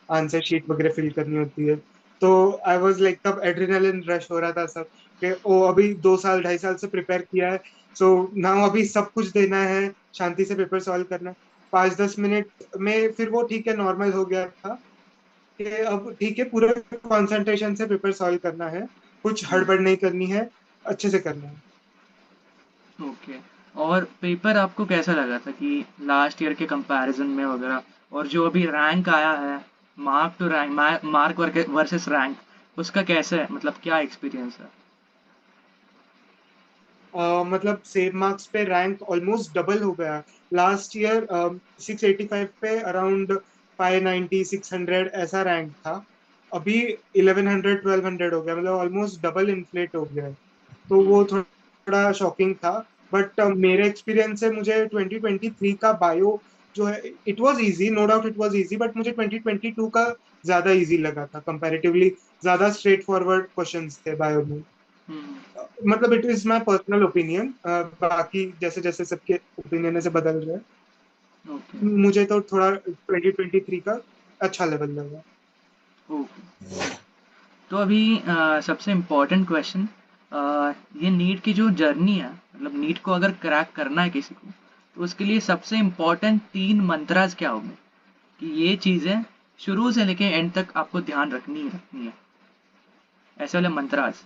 आंसर शीट वगैरह फिल करनी होती है। तो आई वाज लाइक, तब एड्रेनलिन रश हो रहा था सब, कि ओ अभी 2 साल 2.5 साल से प्रिपेयर किया है, सो नाउ अभी सब कुछ देना है, शांति से पेपर सॉल्व करना है। 5-10 मिनट में फिर वो ठीक है, नॉर्मल हो गया था, कि अब ठीक है, पूरे कंसंट्रेशन से पेपर सॉल्व करना है, कुछ हम्म, हड़बड़ नहीं करनी है, अच्छे से करना है। ओके। और पेपर आपको कैसा लगा था कि लास्ट ईयर के कंपैरिजन में वगैरह, और जो अभी रैंक आया है, mark to rank, mark versus rank, उसका कैसे है, मतलब क्या एक्सपीरियंस है? मतलब सेम मार्क्स पे रैंक ऑलमोस्ट डबल हो गया। लास्ट ईयर 685 पे अराउंड 590 600 ऐसा रैंक था, अभी 1100-1200 हो गया, मतलब ऑलमोस्ट डबल इन्फ्लेट हो गया है। तो वो हम्म, थोड़ा शॉकिंग था। बट मेरे एक्सपीरियंस से मुझे 2023 का बायो जो है, it was easy, no doubt it was easy, but मुझे 2022 का ज्यादा इजी लगा था कंपैरेटिवली। ज्यादा स्ट्रेट फॉरवर्ड क्वेश्चंस थे बायो में। हम्म, मतलब it is my personal opinion, बाकी जैसे जैसे सबके ओपिनियन से बदल रहे हैं। ओके मुझे तो थोड़ा 2023 का अच्छा लेवल लगा। ओके। तो अभी सबसे इम्पोर्टेंट क्वेश्चन, ये नीट की जो जर्नी है, मतलब नीट को अगर क्रैक करना है किसी को, तो उसके लिए सबसे इम्पोर्टेंट 3 मंत्रास क्या होंगे कि ये चीज़ें शुरू से लेके एंड तक आपको ध्यान रखनी ही रखनी है, ऐसे वाले मंत्रास।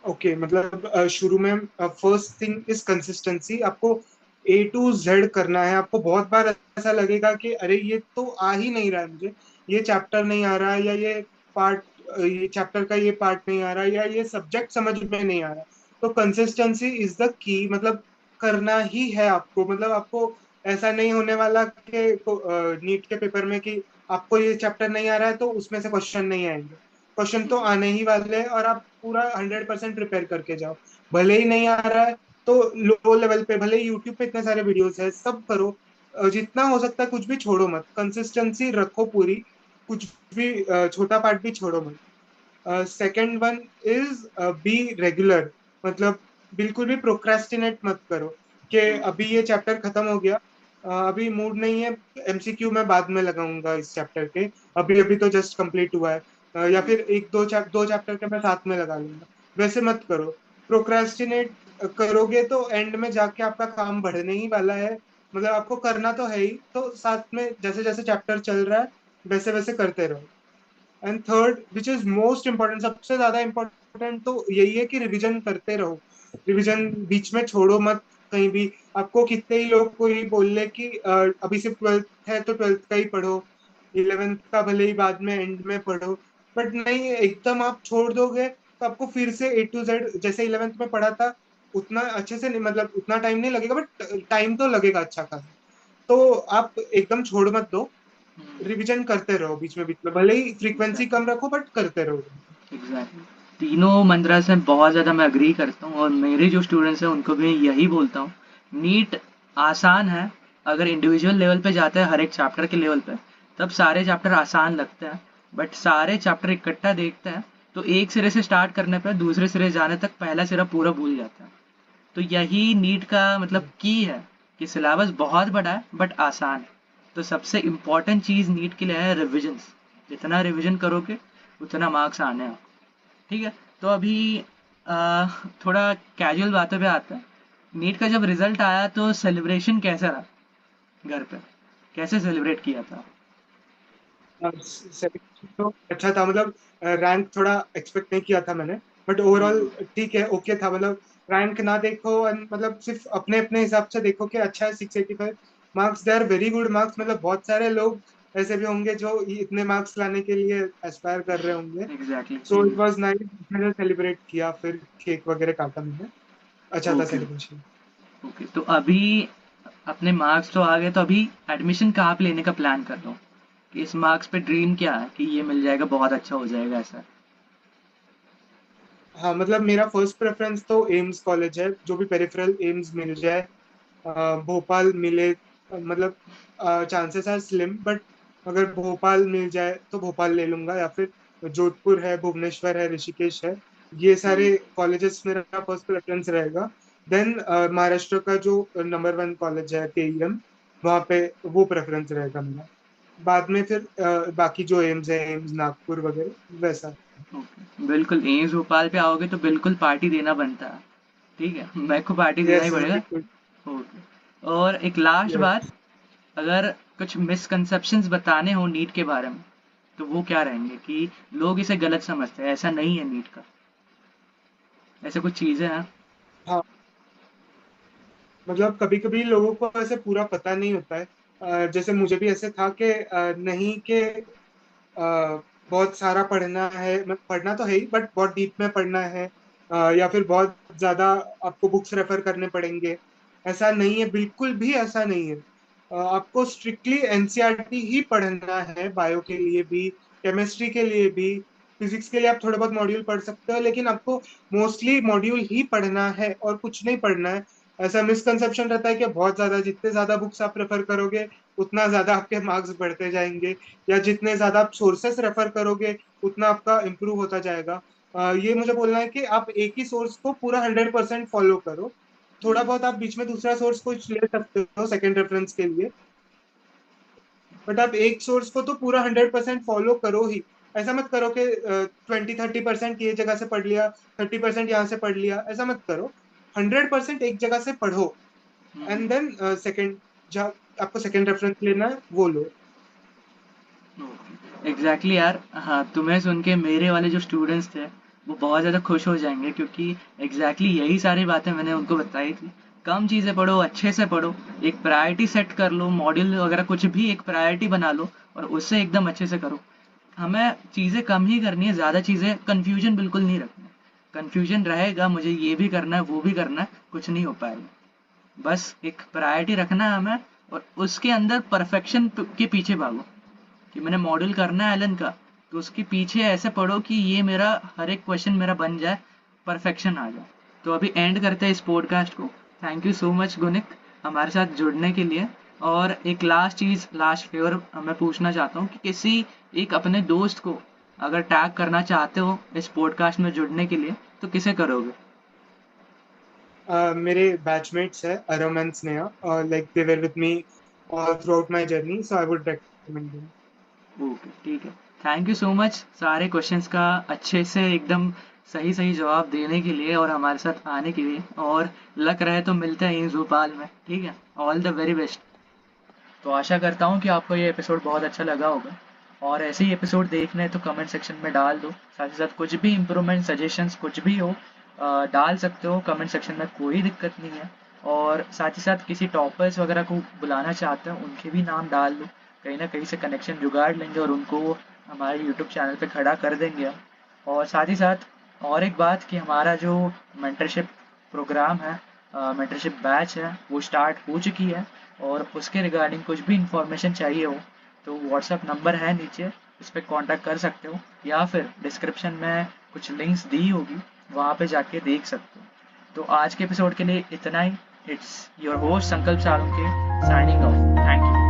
ओके, मतलब शुरू में फर्स्ट थिंग इज कंसिस्टेंसी। आपको A to Z करना है। आपको बहुत बार ऐसा लगेगा कि अरे ये तो आ ही नहीं रहा है मुझे, ये चैप्टर नहीं आ रहा है, या पार्ट ये चैप्टर का ये पार्ट नहीं आ रहा है, या ये सब्जेक्ट समझ में नहीं आ रहा। तो कंसिस्टेंसी इज द की। मतलब करना ही है आपको। मतलब आपको ऐसा नहीं होने वाला कि नीट के पेपर में कि आपको ये चैप्टर नहीं आ रहा है तो उसमें से क्वेश्चन नहीं आएंगे। क्वेश्चन तो आने ही वाले हैं, और आप पूरा 100% प्रिपेयर करके जाओ। भले ही नहीं आ रहा है तो लो लेवल पे, भले ही यूट्यूब पे इतने सारे वीडियोस है, सब करो। जितना हो सकता है कुछ भी छोड़ो मत, कंसिस्टेंसी रखो पूरी। कुछ भी छोटा पार्ट भी छोड़ो मत। Second one is be regular. मतलब बिल्कुल भी प्रोक्रेस्टिनेट मत करो कि अभी ये चैप्टर खत्म हो गया, अभी मूड नहीं है, MCQ मैं बाद में लगाऊंगा इस चैप्टर के, अभी अभी तो जस्ट कंप्लीट हुआ है। या फिर एक दो चैप्टर के मैं साथ में लगा लूंगा। वैसे मत करो। प्रोक्रेस्टिनेट करोगे तो एंड में जाके आपका काम बढ़ने ही वाला है। मतलब आपको करना तो है ही, तो साथ में जैसे जैसे चैप्टर चल रहा है वैसे वैसे करते रहो। And third which is most important, सबसे ज्यादा इम्पोर्टेंट तो यही है कि रिवीजन करते रहो। रिवीजन बीच में छोड़ो मत कहीं भी। आपको कितने ही लोग को ही बोल ले कि अभी सिर्फ 12th है तो 12th का ही पढ़ो, 11th का भले ही बाद में एंड में पढ़ो। बट नहीं, एकदम आप छोड़ दोगे तो आपको फिर से A to Z जैसे 11th में पढ़ा था उतना अच्छे से नहीं, मतलब उतना टाइम नहीं लगेगा, बट टाइम तो लगेगा अच्छा खासा। तो आप एकदम छोड़ मत दो। रिवीजन करते रहो बीच में, भले ही फ्रीक्वेंसी एग्जैक्टली कम रखो बट करते रहो। एग्जैक्टली। तीनों मंत्रा से बहुत ज़्यादा मैं अग्री करता हूँ, और मेरे जो स्टूडेंट्स हैं उनको भी यही बोलता हूँ। नीट आसान है अगर इंडिविजुअल लेवल पे जाते हैं, हर एक चैप्टर के लेवल पे, तब सारे चैप्टर आसान लगते हैं। बट सारे चैप्टर इकट्ठा देखते हैं तो एक सिरे से स्टार्ट करने पर दूसरे सिरे जाने तक पहला सिरा पूरा भूल जाता है। तो यही नीट का मतलब की है कि सिलेबस बहुत बड़ा है बट आसान है। तो सबसे इम्पॉर्टेंट चीज़ नीट के लिए है रिविजन्स। जितना रिविजन करोगे उतना मार्क्स आने हैं। ठीक है। तो अभी थोड़ा कैजुअल बातों पे आते हैं। नीट का जब रिजल्ट आया तो सेलिब्रेशन कैसा रहा घर पे, कैसे सेलिब्रेट किया था? सेलेक्शन तो अच्छा था। मतलब रैंक थोड़ा एक्सपेक्ट नहीं किया था मैंने, बट ओवरऑल हम्म, ठीक है, ओके था। मतलब रैंक ना देखो and मतलब सिर्फ अपने अपने हिसाब से देखो कि अच्छा है 685 marks, they are very good marks. मतलब बहुत सारे लोग ऐसे भी होंगे जो इतने मार्क्स लाने के लिए एस्पायर कर रहे होंगे। Exactly. So it was nice. मैंने सेलिब्रेट किया, फिर केक वगैरह काटा मैंने। अच्छा था ओके सेलिब्रेशन। ओके। तो अभी अपने मार्क्स तो आ गए, तो अभी एडमिशन कहाँ पे लेने का प्लान कर रहा हूँ कि इस मार्क्स पे ड्रीम क्या है कि ये मिल जाएगा बहुत अच्छा हो जाएगा ऐसा? हाँ, मतलब मेरा फर्स्ट प्रेफरेंस तो एम्स कॉलेज है। जो भी पेरिफेरल एम्स मिल जाए, भोपाल मिले, मतलब चांसेस आर स्लिम, बट अगर भोपाल मिल जाए तो भोपाल ले लूंगा, या फिर जोधपुर है, भुवनेश्वर है, ऋषिकेश है। ये हम्म, सारे कॉलेजेस मेरा फर्स्ट प्रेफरेंस रहेगा। देन महाराष्ट्र का जो नंबर 1 कॉलेज है KEM, वहाँ पे वो प्रेफरेंस रहेगा मेरा। बाद में फिर बाकी जो एम्स है, एम्स नागपुर वगैरह वैसा। ओके। बिल्कुल, एम्स भोपाल पे आओगे तो बिल्कुल पार्टी देना बनता है। ठीक है, मेरे को पार्टी देना ही यस, पड़ेगा। बिल्कुल। ओके। और एक लास्ट बात, यस। अगर कुछ मिसकंसेप्शंस बताने हो नीट के बारे में, तो वो क्या रहेंगे कि लोग इसे गलत समझते हैं, ऐसा नहीं है नीट का, ऐसे कुछ चीज़ें हैं? हाँ, मतलब कभी कभी लोगों को ऐसे पूरा पता नहीं होता है। जैसे मुझे भी ऐसे था कि नहीं कि बहुत सारा पढ़ना है, पढ़ना तो है ही, बट बहुत डीप में पढ़ना है, या फिर बहुत ज्यादा आपको बुक्स रेफर करने पड़ेंगे। ऐसा नहीं है, बिल्कुल भी ऐसा नहीं है। आपको स्ट्रिक्टली एनसीईआरटी ही पढ़ना है, बायो के लिए भी, केमिस्ट्री के लिए भी। फिजिक्स के लिए आप थोड़ा बहुत मॉड्यूल पढ़ सकते हो, लेकिन आपको मोस्टली मॉड्यूल ही पढ़ना है और कुछ नहीं पढ़ना है। ऐसा मिसकंसेप्शन रहता है कि बहुत ज्यादा, जितने ज्यादा बुक्स आप रेफर करोगे उतना ज्यादा आपके मार्क्स बढ़ते जाएंगे, या जितने ज्यादा आप सोर्सेस रेफर करोगे उतना आपका इम्प्रूव होता जाएगा। ये मुझे बोलना है कि आप एक ही सोर्स को पूरा 100% फॉलो करो। थोड़ा बहुत आप बीच में दूसरा सोर्स कुछ ले सकते हो सेकंड रेफरेंस के लिए, बट आप एक सोर्स को तो पूरा 100% फॉलो करो ही। ऐसा मत करो कि 20-30% ये जगह से पढ़ लिया, 30% यहाँ से पढ़ लिया, ऐसा मत करो। 100% एक जगह से पढ़ो, एंड देन सेकंड, जहाँ आपको सेकंड रेफरेंस लेना है वो लो। एग्जैक्टली यार, हाँ, तुम्हें सुन के मेरे वाले जो स्टूडेंट्स थे वो बहुत ज़्यादा खुश हो जाएंगे, क्योंकि यही सारी बातें मैंने उनको बताई थी। कम चीज़ें पढ़ो, अच्छे से पढ़ो, एक प्रायोरिटी सेट कर लो, मॉड्यूल वगैरह कुछ भी एक प्रायोरिटी बना लो और उससे एकदम अच्छे से करो। हमें चीज़ें कम ही करनी है, ज़्यादा चीज़ें, कन्फ्यूजन बिल्कुल नहीं रखना है। कन्फ्यूजन रहेगा, मुझे ये भी करना है वो भी करना है, कुछ नहीं हो पाएगा। बस एक प्रायोरिटी रखना है हमें, और उसके अंदर परफेक्शन के पीछे भागो। कि मैंने मॉडल करना है एलन का, तो उसके पीछे ऐसे पढ़ो कि ये मेरा हर एक क्वेश्चन मेरा बन जाए, परफेक्शन आ जाए। तो अभी एंड करते हैं इस पॉडकास्ट को। थैंक यू सो मच गुनिक, हमारे साथ जुड़ने के लिए। और एक लास्ट चीज़, लास्ट फेवर मैं पूछना चाहता हूँ कि किसी एक अपने दोस्त को अगर टैग करना चाहते हो इस पॉडकास्ट में जुड़ने के लिए, तो किसे करोगे? मेरे बैचमेट्स है Aram and Sneha, like they were with me all throughout my journey, so I would recommend them. Okay, ठीक है। थैंक यू सो मच सारे क्वेश्चंस का अच्छे से एकदम सही सही जवाब देने के लिए और हमारे साथ आने के लिए। और लक रहे तो मिलते हैं यहीं भोपाल में, ठीक है? All the very best. तो आशा करता हूँ कि आपको ये एपिसोड बहुत अच्छा लगा होगा, और ऐसे ही एपिसोड देखने हैं तो कमेंट सेक्शन में डाल दो। साथ ही साथ कुछ भी इम्प्रूवमेंट सजेशंस कुछ भी हो, डाल सकते हो कमेंट सेक्शन में, कोई दिक्कत नहीं है। और साथ ही साथ किसी टॉपर्स वगैरह को बुलाना चाहते हो, उनके भी नाम डाल दो। कहीं ना कहीं से कनेक्शन जुगाड़ लेंगे और उनको हमारे यूट्यूब चैनल पे खड़ा कर देंगे हम। और साथ ही साथ और एक बात कि हमारा जो मेंटरशिप प्रोग्राम है, मेंटरशिप बैच है, वो स्टार्ट हो चुकी है। और उसके रिगार्डिंग कुछ भी इंफॉर्मेशन चाहिए हो तो व्हाट्सअप नंबर है नीचे, उस पर कॉन्टैक्ट कर सकते हो, या फिर डिस्क्रिप्शन में कुछ लिंक्स दी होगी, वहाँ पे जाके देख सकते हो। तो आज के एपिसोड के लिए इतना ही। इट्स योर होस्ट संकल्प Salunke signing off. Thank you.